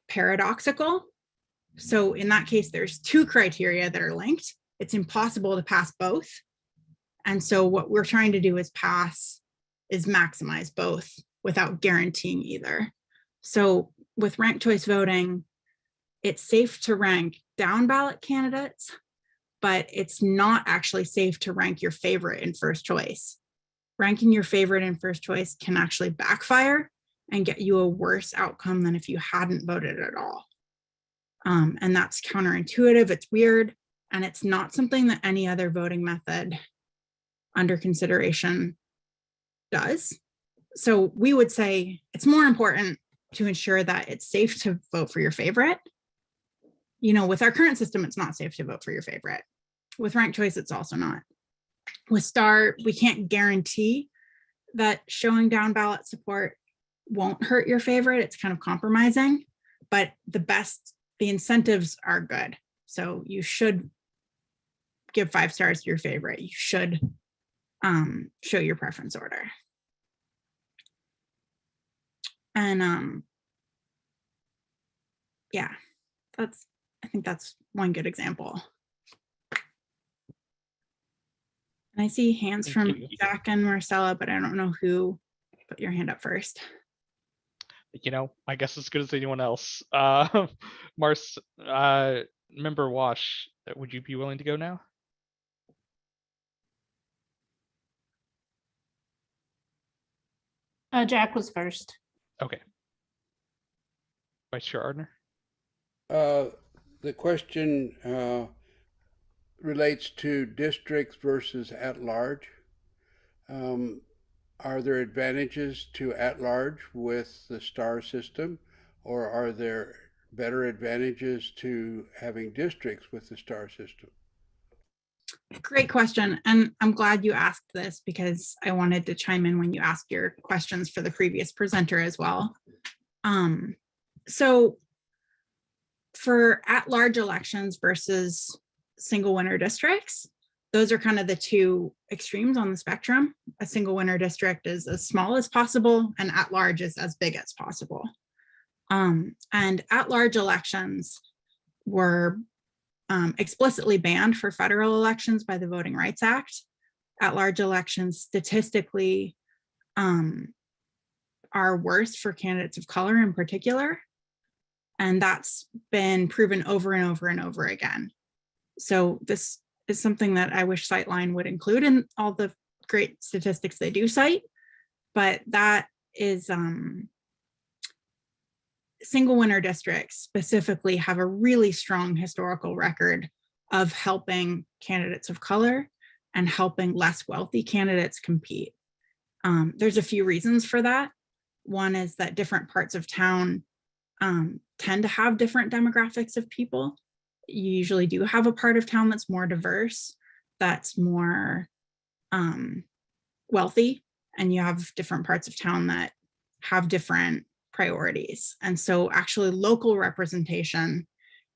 paradoxical. So in that case, there's two criteria that are linked. It's impossible to pass both. And so what we're trying to do is maximize both without guaranteeing either. So with ranked choice voting, it's safe to rank down ballot candidates, but it's not actually safe to rank your favorite in first choice. Ranking your favorite in first choice can actually backfire and get you a worse outcome than if you hadn't voted at all. And that's counterintuitive, it's weird, and it's not something that any other voting method under consideration does. So we would say it's more important to ensure that it's safe to vote for your favorite. With our current system, it's not safe to vote for your favorite. With ranked choice, it's also not. With star, we can't guarantee that showing down ballot support won't hurt your favorite. It's kind of compromising, but the incentives are good. So you should give 5 stars to your favorite. You should show your preference order. And I think that's one good example. And I see hands from Jack and Marcella, but I don't know who put your hand up first. I guess as good as anyone else. Member Wash, would you be willing to go now? Jack was first. Okay. Vice Chair Ardner? The question relates to districts versus at large. Are there advantages to at large with the star system, or are there better advantages to having districts with the star system? Great question. And I'm glad you asked this because I wanted to chime in when you asked your questions for the previous presenter as well. So for at-large elections versus single winner districts, those are kind of the two extremes on the spectrum. A single winner district is as small as possible, and at-large is as big as possible. And at-large elections were explicitly banned for federal elections by the Voting Rights Act. At-large elections statistically are worse for candidates of color in particular. And that's been proven over and over and over again. So this is something that I wish Citeline would include in all the great statistics they do cite, but that is single winner districts specifically have a really strong historical record of helping candidates of color and helping less wealthy candidates compete. There's a few reasons for that. One is that different parts of town tend to have different demographics of people. You usually do have a part of town that's more diverse, that's more wealthy, and you have different parts of town that have different priorities. And so actually local representation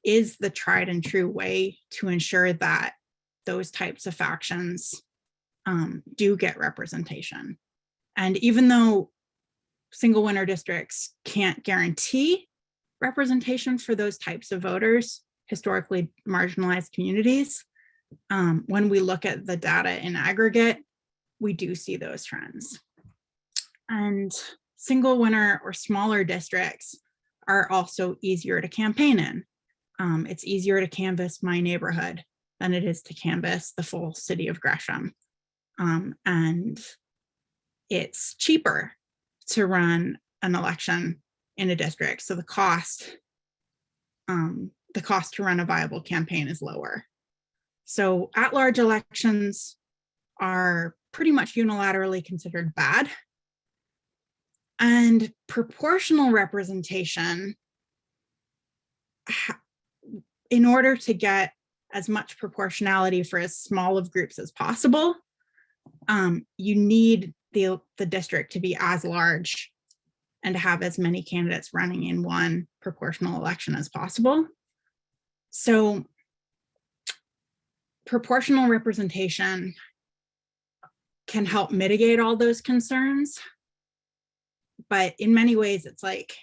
is the tried and true way to ensure that those types of factions do get representation. And even though single winner districts can't guarantee representation for those types of voters, historically marginalized communities, when we look at the data in aggregate, we do see those trends. And single winner or smaller districts are also easier to campaign in. It's easier to canvass my neighborhood than it is to canvass the full city of Gresham. And it's cheaper to run an election in a district. So the cost to run a viable campaign is lower. So at-large elections are pretty much unilaterally considered bad. And proportional representation, in order to get as much proportionality for as small of groups as possible, you need the district to be as large and to have as many candidates running in one proportional election as possible. So proportional representation can help mitigate all those concerns. But in many ways, it's like,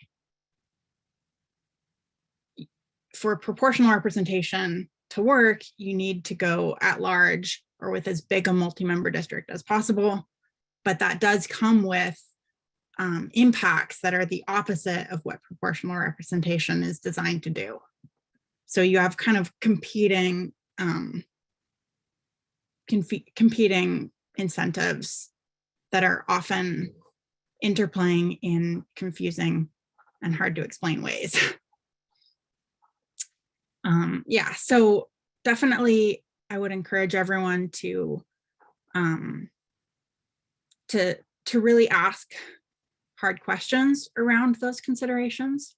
for proportional representation to work, you need to go at large or with as big a multi-member district as possible. But that does come with impacts that are the opposite of what proportional representation is designed to do. So you have kind of competing incentives that are often interplaying in confusing and hard to explain ways. Yeah, so definitely I would encourage everyone to really ask hard questions around those considerations.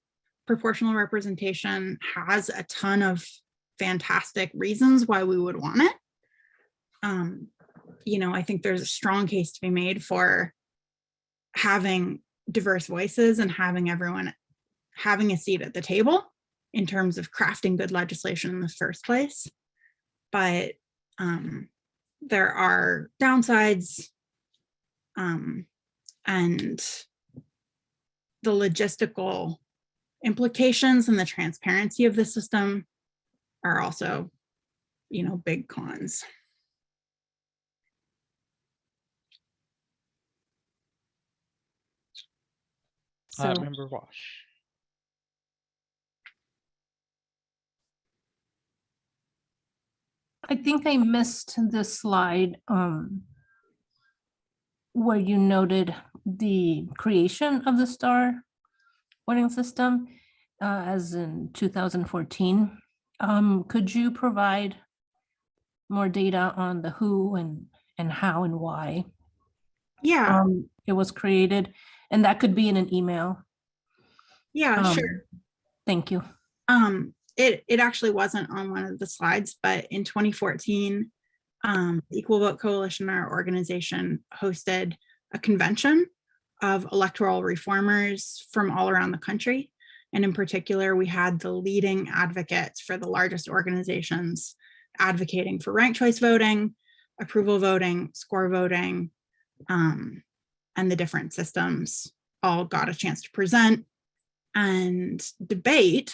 Proportional representation has a ton of fantastic reasons why we would want it. You know, I think there's a strong case to be made for having diverse voices and having everyone having a seat at the table in terms of crafting good legislation in the first place. But there are downsides, and the logistical implications and the transparency of the system are also, you know, big cons. So, Member Wash. I think I missed the slide where you noted the creation of the star voting system as in 2014. Could you provide more data on the who and how and why it was created? And that could be in an email. Yeah, sure. Thank you. It actually wasn't on one of the slides, but in 2014, the Equal Vote Coalition, our organization, hosted a convention of electoral reformers from all around the country. And in particular, we had the leading advocates for the largest organizations advocating for ranked choice voting, approval voting, score voting, and the different systems all got a chance to present and debate.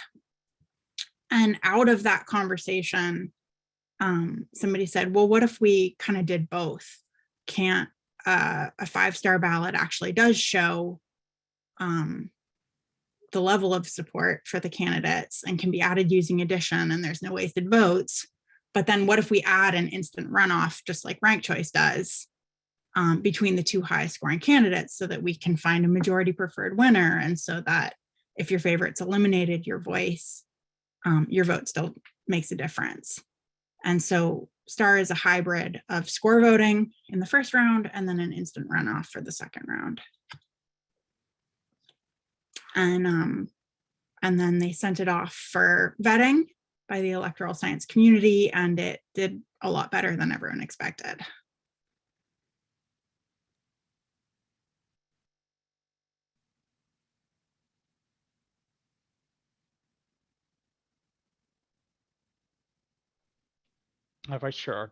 And out of that conversation, somebody said, well, what if we kind of did both? Can't a 5-star ballot actually does show the level of support for the candidates and can be added using addition and there's no wasted votes. But then what if we add an instant runoff, just like ranked choice does, between the two highest scoring candidates so that we can find a majority preferred winner, and so that if your favorite's eliminated, your vote still makes a difference. And so STAR is a hybrid of score voting in the first round and then an instant runoff for the second round. And then they sent it off for vetting by the electoral science community, and it did a lot better than everyone expected. Vice Chair.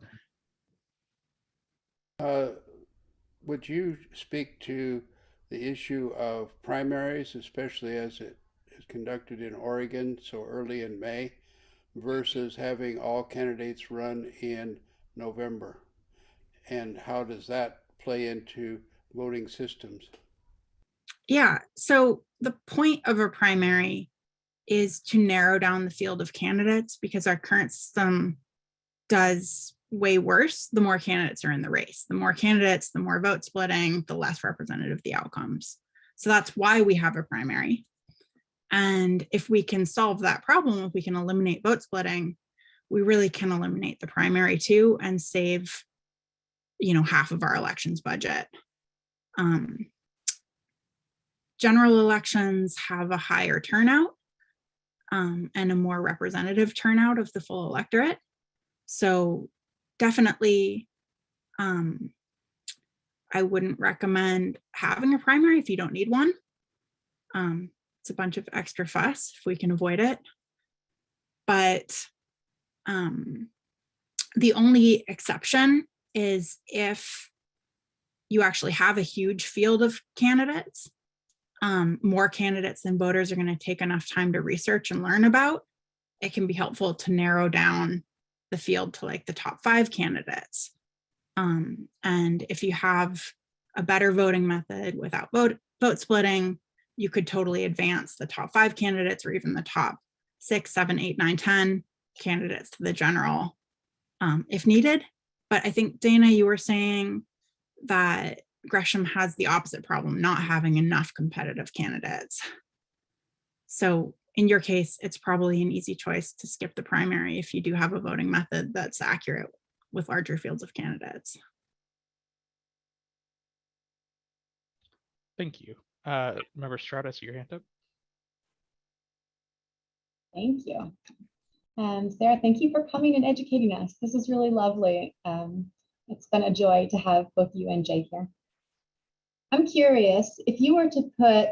Would you speak to the issue of primaries, especially as it is conducted in Oregon so early in May, versus having all candidates run in November? And how does that play into voting systems? Yeah, so the point of a primary is to narrow down the field of candidates, because our current system does way worse the more candidates are in the race. The more candidates, the more vote splitting, the less representative the outcomes. So that's why we have a primary. And if we can solve that problem, if we can eliminate vote splitting, we really can eliminate the primary too and save, half of our elections budget. General elections have a higher turnout and a more representative turnout of the full electorate. So definitely, I wouldn't recommend having a primary if you don't need one. It's a bunch of extra fuss if we can avoid it. But the only exception is if you actually have a huge field of candidates, more candidates than voters are going to take enough time to research and learn about. It can be helpful to narrow down the field to like the top 5 candidates. And if you have a better voting method without vote splitting, you could totally advance the top 5 candidates or even the top 6, 7, 8, 9, 10 candidates to the general if needed. But I think, Dana, you were saying that Gresham has the opposite problem, not having enough competitive candidates. So in your case, it's probably an easy choice to skip the primary if you do have a voting method that's accurate with larger fields of candidates. Thank you. Member Stroud, I see your hand up. Thank you. And Sarah, thank you for coming and educating us. This is really lovely. It's been a joy to have both you and Jay here. I'm curious, if you were to put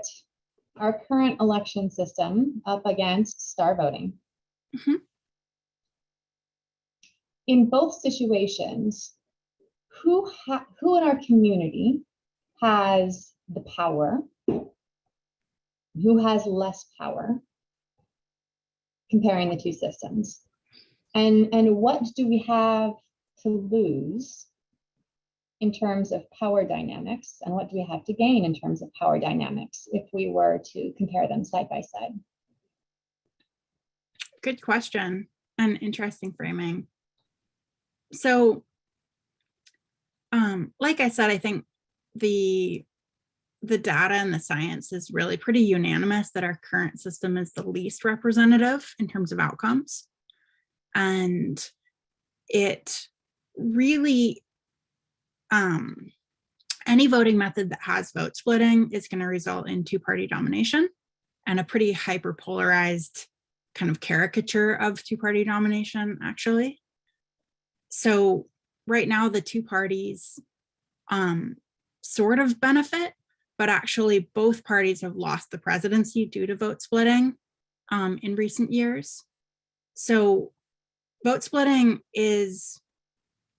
our current election system up against star voting, in both situations, who in our community has the power, who has less power, comparing the two systems, and what do we have to lose in terms of power dynamics, and what do we have to gain in terms of power dynamics if we were to compare them side by side? Good question and interesting framing. So, like I said, I think the data and the science is really pretty unanimous that our current system is the least representative in terms of outcomes. And it really, any voting method that has vote splitting is going to result in two-party domination and a pretty hyperpolarized kind of caricature of two-party domination, actually. So right now, the two parties sort of benefit, but actually both parties have lost the presidency due to vote splitting in recent years. So vote splitting is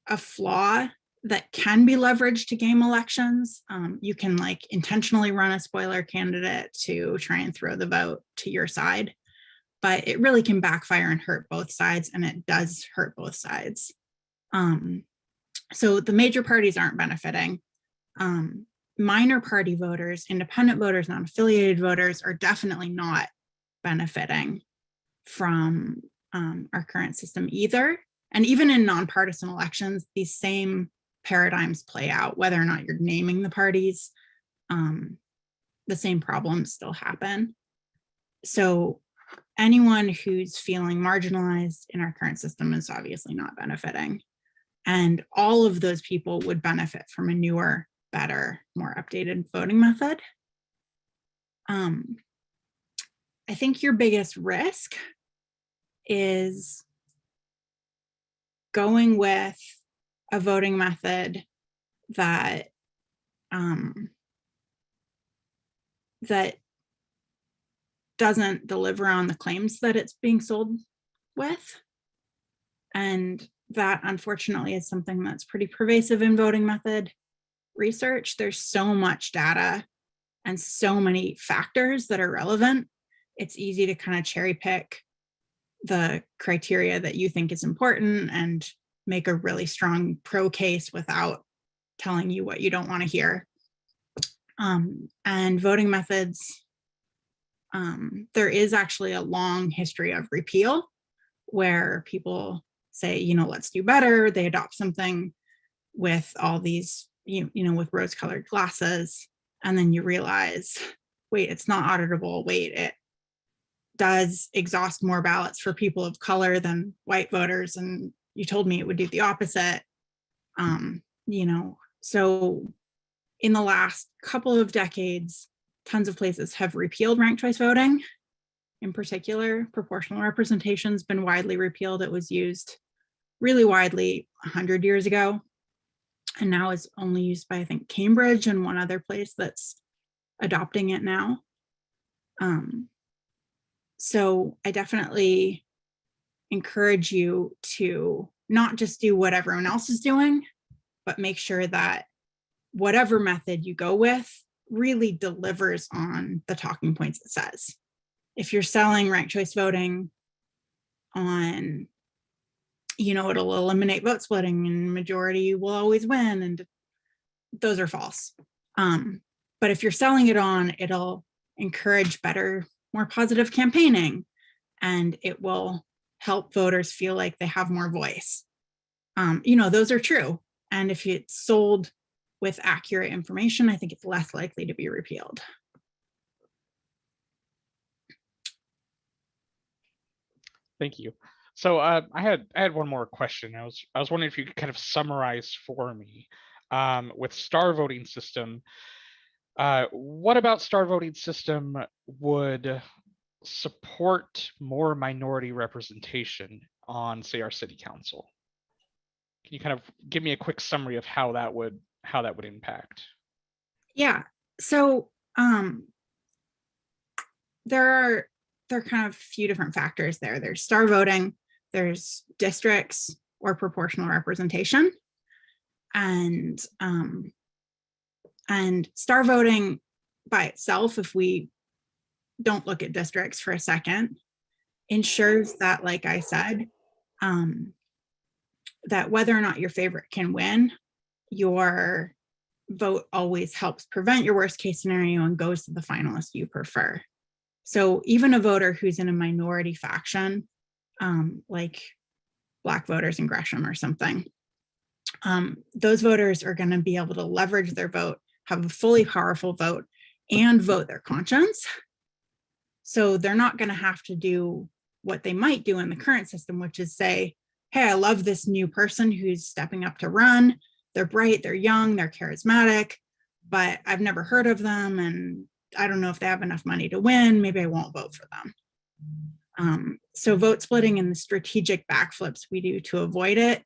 a flaw that can be leveraged to game elections. You can like intentionally run a spoiler candidate to try and throw the vote to your side, but it really can backfire and hurt both sides, and it does hurt both sides. So the major parties aren't benefiting. Minor party voters, independent voters, non-affiliated voters are definitely not benefiting from our current system either. And even in nonpartisan elections, these same paradigms play out, whether or not you're naming the parties, the same problems still happen. So anyone who's feeling marginalized in our current system is obviously not benefiting. And all of those people would benefit from a newer, better, more updated voting method. I think your biggest risk is going with a voting method that that doesn't deliver on the claims that it's being sold with. And that unfortunately is something that's pretty pervasive in voting method research. There's so much data and so many factors that are relevant. It's easy to kind of cherry pick the criteria that you think is important and make a really strong pro case without telling you what you don't want to hear. And voting methods, there is actually a long history of repeal where people say, you know, let's do better. They adopt something with all these, you know, with rose-colored glasses, and then you realize, wait, it's not auditable. Wait, it does exhaust more ballots for people of color than white voters, and you told me it would do the opposite. You know, so in the last couple of decades, tons of places have repealed ranked choice voting. In particular, proportional representation's been widely repealed. It was used really widely 100 years ago, and now is only used by, I think, Cambridge and one other place that's adopting it now. So I definitely encourage you to not just do what everyone else is doing, but make sure that whatever method you go with really delivers on the talking points it says. If you're selling ranked choice voting on, you know, it'll eliminate vote splitting and majority will always win, and those are false. But if you're selling it on, it'll encourage better, more positive campaigning, and it will help voters feel like they have more voice. You know, those are true. And if it's sold with accurate information, I think it's less likely to be repealed. Thank you. So I had one more question. I was wondering if you could kind of summarize for me with star voting system. What about star voting system would support more minority representation on, say, our city council? Can you kind of give me a quick summary of how that would impact? Yeah. So there are kind of a few different factors there. There's star voting, there's districts or proportional representation, and star voting by itself, if we don't look at districts for a second, ensures that, like I said, that whether or not your favorite can win, your vote always helps prevent your worst case scenario and goes to the finalist you prefer. So even a voter who's in a minority faction, like Black voters in Gresham or something, those voters are going to be able to leverage their vote, have a fully powerful vote, and vote their conscience. So they're not going to have to do what they might do in the current system, which is say, hey, I love this new person who's stepping up to run. They're bright, they're young, they're charismatic, but I've never heard of them, and I don't know if they have enough money to win. Maybe I won't vote for them. So vote splitting and the strategic backflips we do to avoid it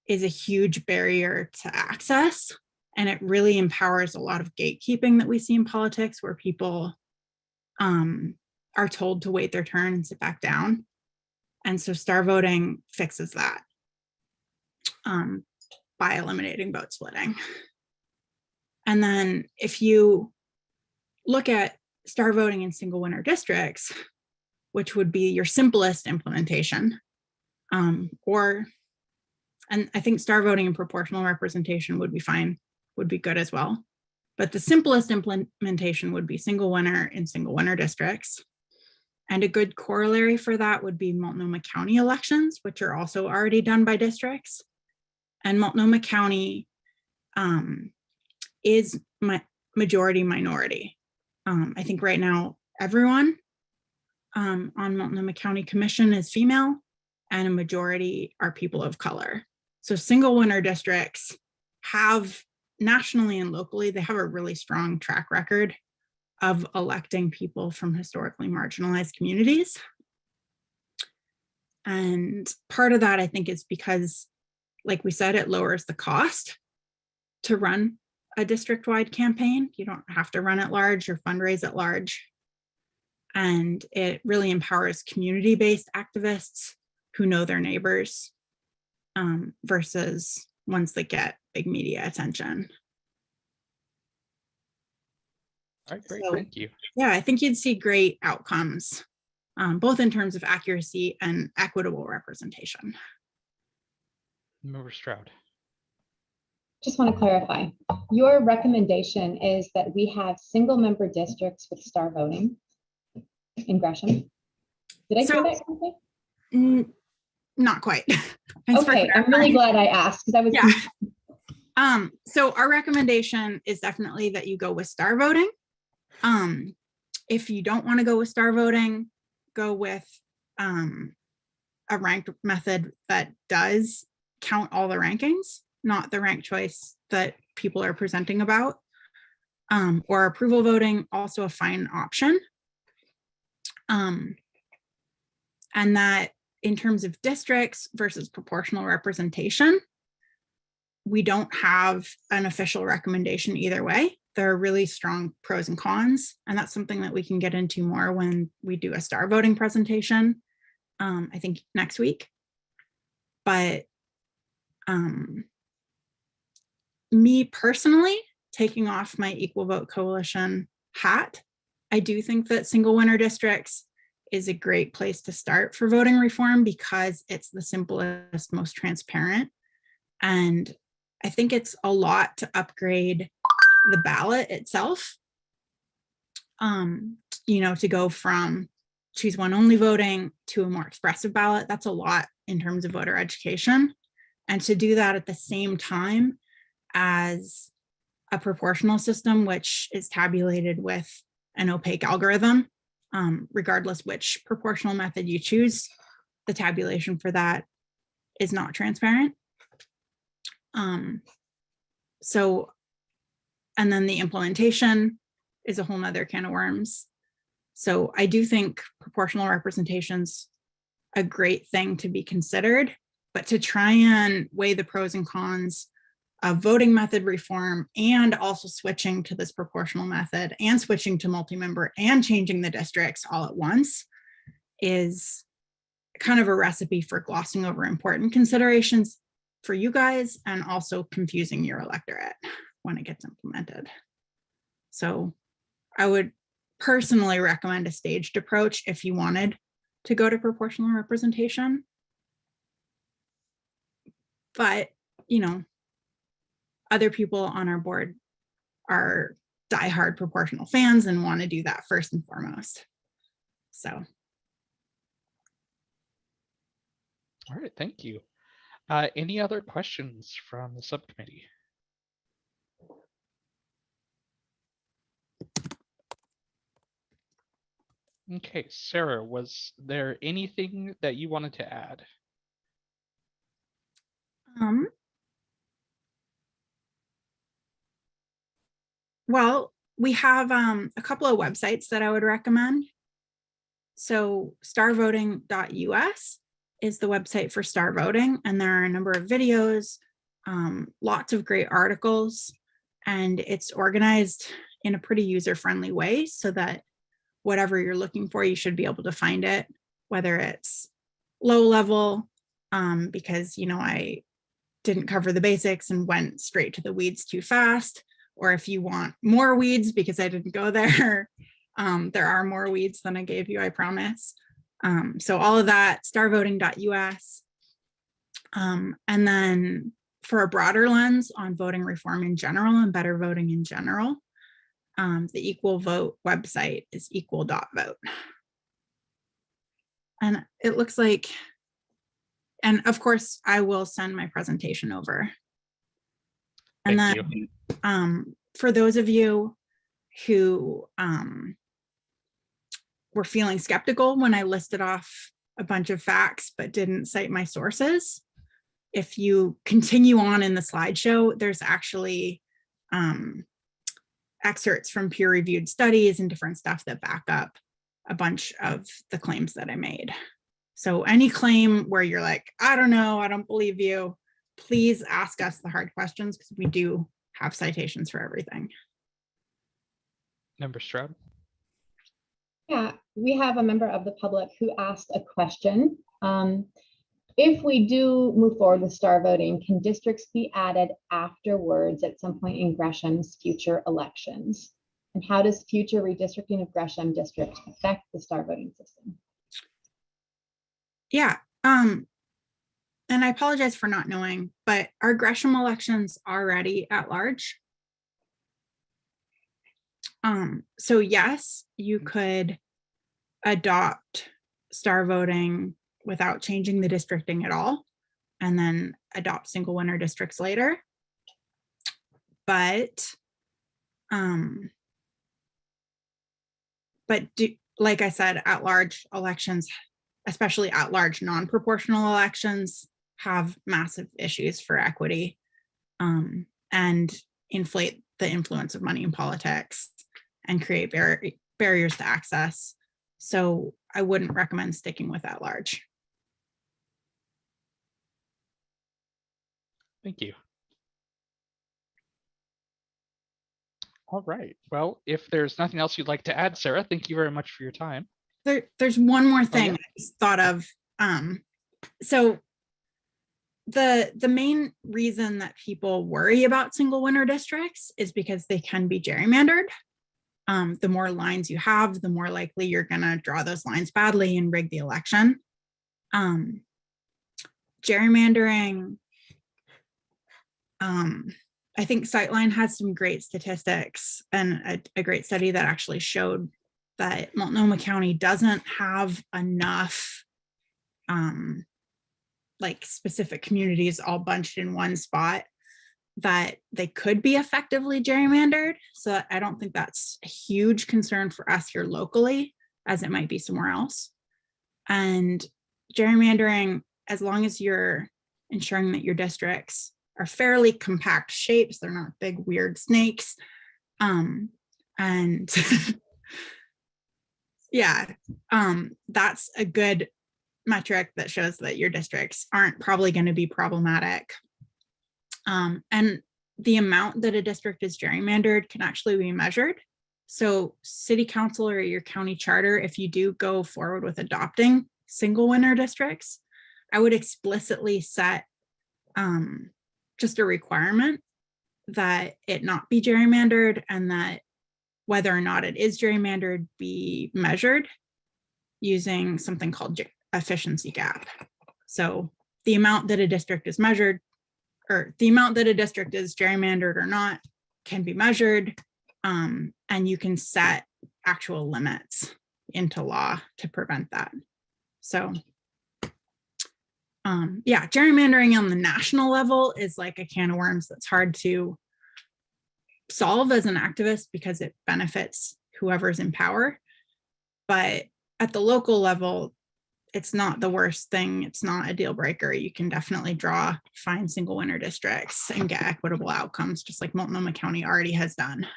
is a huge barrier to access. And it really empowers a lot of gatekeeping that we see in politics, where people are told to wait their turn and sit back down. And so star voting fixes that by eliminating vote splitting. And then if you look at star voting in single winner districts, which would be your simplest implementation, and I think star voting and proportional representation would be fine, would be good as well. But the simplest implementation would be single winner in single winner districts. And a good corollary for that would be Multnomah County elections, which are also already done by districts. And Multnomah County is majority minority. I think right now everyone on Multnomah County Commission is female, and a majority are people of color. So single winner districts have, nationally and locally, they have a really strong track record of electing people from historically marginalized communities. And part of that, I think, is because, like we said, it lowers the cost to run a district-wide campaign. You don't have to run at large or fundraise at large. And it really empowers community-based activists who know their neighbors versus ones that get big media attention. All right, great, So, thank you. yeah, I think you'd see great outcomes, both in terms of accuracy and equitable representation. Member Stroud. Just want to clarify, your recommendation is that we have single member districts with star voting in Gresham. Did I hear that correctly? Not quite. Okay, I'm really glad I asked because I was. Yeah. So our recommendation is definitely that you go with star voting. If you don't want to go with star voting, go with a ranked method that does count all the rankings, not the ranked choice that people are presenting about. Or approval voting, also a fine option. And that in terms of districts versus proportional representation, we don't have an official recommendation either way. There are really strong pros and cons, and that's something that we can get into more when we do a star voting presentation, I think next week. But me personally, taking off my Equal Vote Coalition hat, I do think that single winner districts is a great place to start for voting reform because it's the simplest, most transparent. And I think it's a lot to upgrade the ballot itself. To go from choose one only voting to a more expressive ballot, that's a lot in terms of voter education. And to do that at the same time as a proportional system, which is tabulated with an opaque algorithm, regardless which proportional method you choose, the tabulation for that is not transparent. And then the implementation is a whole nother can of worms. So I do think proportional representation's a great thing to be considered, but to try and weigh the pros and cons of voting method reform and also switching to this proportional method and switching to multi-member and changing the districts all at once is kind of a recipe for glossing over important considerations for you guys and also confusing your electorate when it gets implemented. So I would personally recommend a staged approach if you wanted to go to proportional representation. But, other people on our board are diehard proportional fans and want to do that first and foremost. So. All right, thank you. Any other questions from the subcommittee? Okay, Sarah, was there anything that you wanted to add? Well, we have a couple of websites that I would recommend. So starvoting.us is the website for star voting, and there are a number of videos, lots of great articles, and it's organized in a pretty user-friendly way so that whatever you're looking for, you should be able to find it, whether it's low level, because I didn't cover the basics and went straight to the weeds too fast, or if you want more weeds because I didn't go there, there are more weeds than I gave you, I promise. So all of that, starvoting.us. And then for a broader lens on voting reform in general and better voting in general, the Equal Vote website is equal.vote. And it looks like, and of course, I will send my presentation over. And Thank then you. For those of you who were feeling skeptical when I listed off a bunch of facts but didn't cite my sources, if you continue on in the slideshow, there's actually excerpts from peer-reviewed studies and different stuff that back up a bunch of the claims that I made. So any claim where you're like, I don't know, I don't believe you, please ask us the hard questions because we do have citations for everything. Member Stroud? Yeah, we have a member of the public who asked a question. If we do move forward with star voting, can districts be added afterwards at some point in Gresham's future elections? And how does future redistricting of Gresham district affect the star voting system? Yeah. And I apologize for not knowing, but are Gresham elections already at large? So yes, you could adopt star voting without changing the districting at all, and then adopt single winner districts later. But like I said, at large elections, especially at large non-proportional elections, have massive issues for equity and inflate the influence of money in politics and create barriers to access. So I wouldn't recommend sticking with at large. Thank you. All right. Well, if there's nothing else you'd like to add, Sarah, thank you very much for your time. There's one more thing yeah. I just thought of. So the main reason that people worry about single winner districts is because they can be gerrymandered. The more lines you have, the more likely you're going to draw those lines badly and rig the election. Gerrymandering, I think Sightline has some great statistics and a great study that actually showed that Multnomah County doesn't have enough like specific communities all bunched in one spot that they could be effectively gerrymandered. So I don't think that's a huge concern for us here locally, as it might be somewhere else. And gerrymandering, as long as you're ensuring that your districts are fairly compact shapes, they're not big weird snakes. And yeah, that's a good metric that shows that your districts aren't probably going to be problematic. And the amount that a district is gerrymandered can actually be measured. So city council or your county charter, if you do go forward with adopting single winner districts, I would explicitly set just a requirement that it not be gerrymandered, and that whether or not it is gerrymandered be measured using something called efficiency gap. So the amount that a district is measured, or the amount that a district is gerrymandered or not, can be measured, and you can set actual limits into law to prevent that. So yeah, gerrymandering on the national level is like a can of worms that's hard to solve as an activist because it benefits whoever's in power. But at the local level, it's not the worst thing. It's not a deal breaker. You can definitely find single winner districts and get equitable outcomes, just like Multnomah County already has done.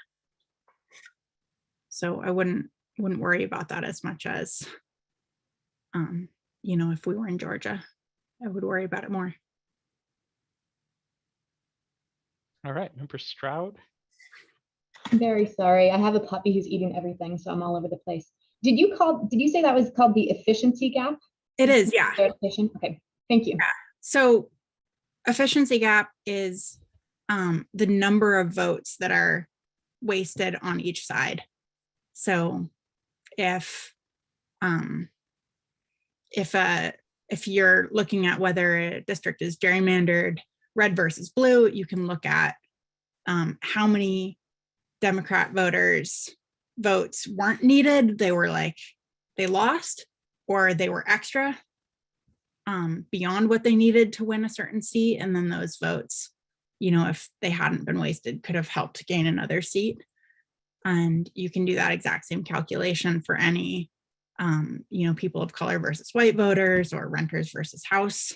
So I wouldn't worry about that as much as, you know, if we were in Georgia, I would worry about it more. All right, Member Stroud. I'm very sorry. I have a puppy who's eating everything, so I'm all over the place. Did you say that was called the efficiency gap? It is, yeah. Okay, thank you. Yeah. So efficiency gap is the number of votes that are wasted on each side. So if you're looking at whether a district is gerrymandered red versus blue, you can look at how many Democrat votes weren't needed. They lost, or they were extra beyond what they needed to win a certain seat. And then those votes, you know, if they hadn't been wasted, could have helped to gain another seat. And you can do that exact same calculation for any, you know, people of color versus white voters, or renters versus house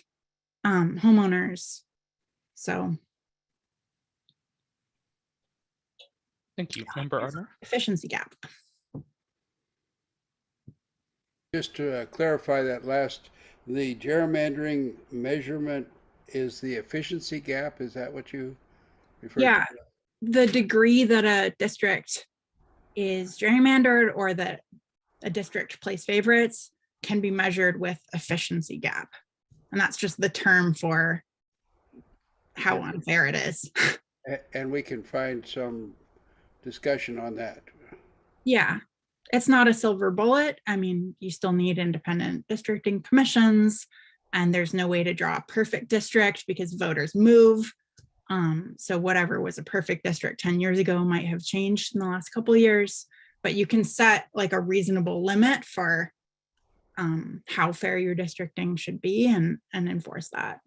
homeowners. So. Thank you, Member Arner. Efficiency gap. Just to clarify that last, the gerrymandering measurement is the efficiency gap. Is that what you referred to? The degree that a district is gerrymandered or that a district plays favorites can be measured with efficiency gap. And that's just the term for how unfair it is. And we can find some discussion on that. Yeah, it's not a silver bullet. I mean, you still need independent districting commissions, and there's no way to draw a perfect district because voters move. So whatever was a perfect district 10 years ago might have changed in the last couple of years, but you can set like a reasonable limit for how fair your districting should be and enforce that.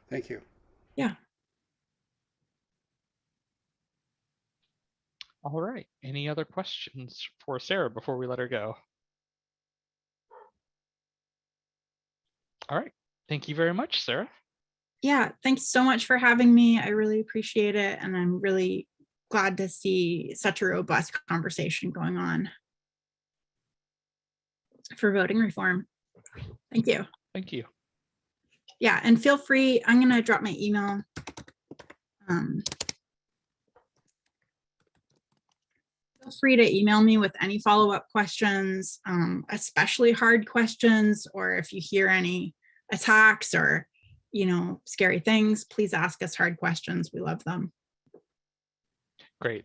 Thank you. Yeah. All right. Any other questions for Sarah before we let her go? All right. Thank you very much, Sarah. Yeah, thanks so much for having me. I really appreciate it. And I'm really glad to see such a robust conversation going on for voting reform. Thank you. Thank you. Yeah, and feel free, I'm gonna drop my email. Feel free to email me with any follow-up questions, especially hard questions, or if you hear any attacks or, you know, scary things, please ask us hard questions. We love them. Great.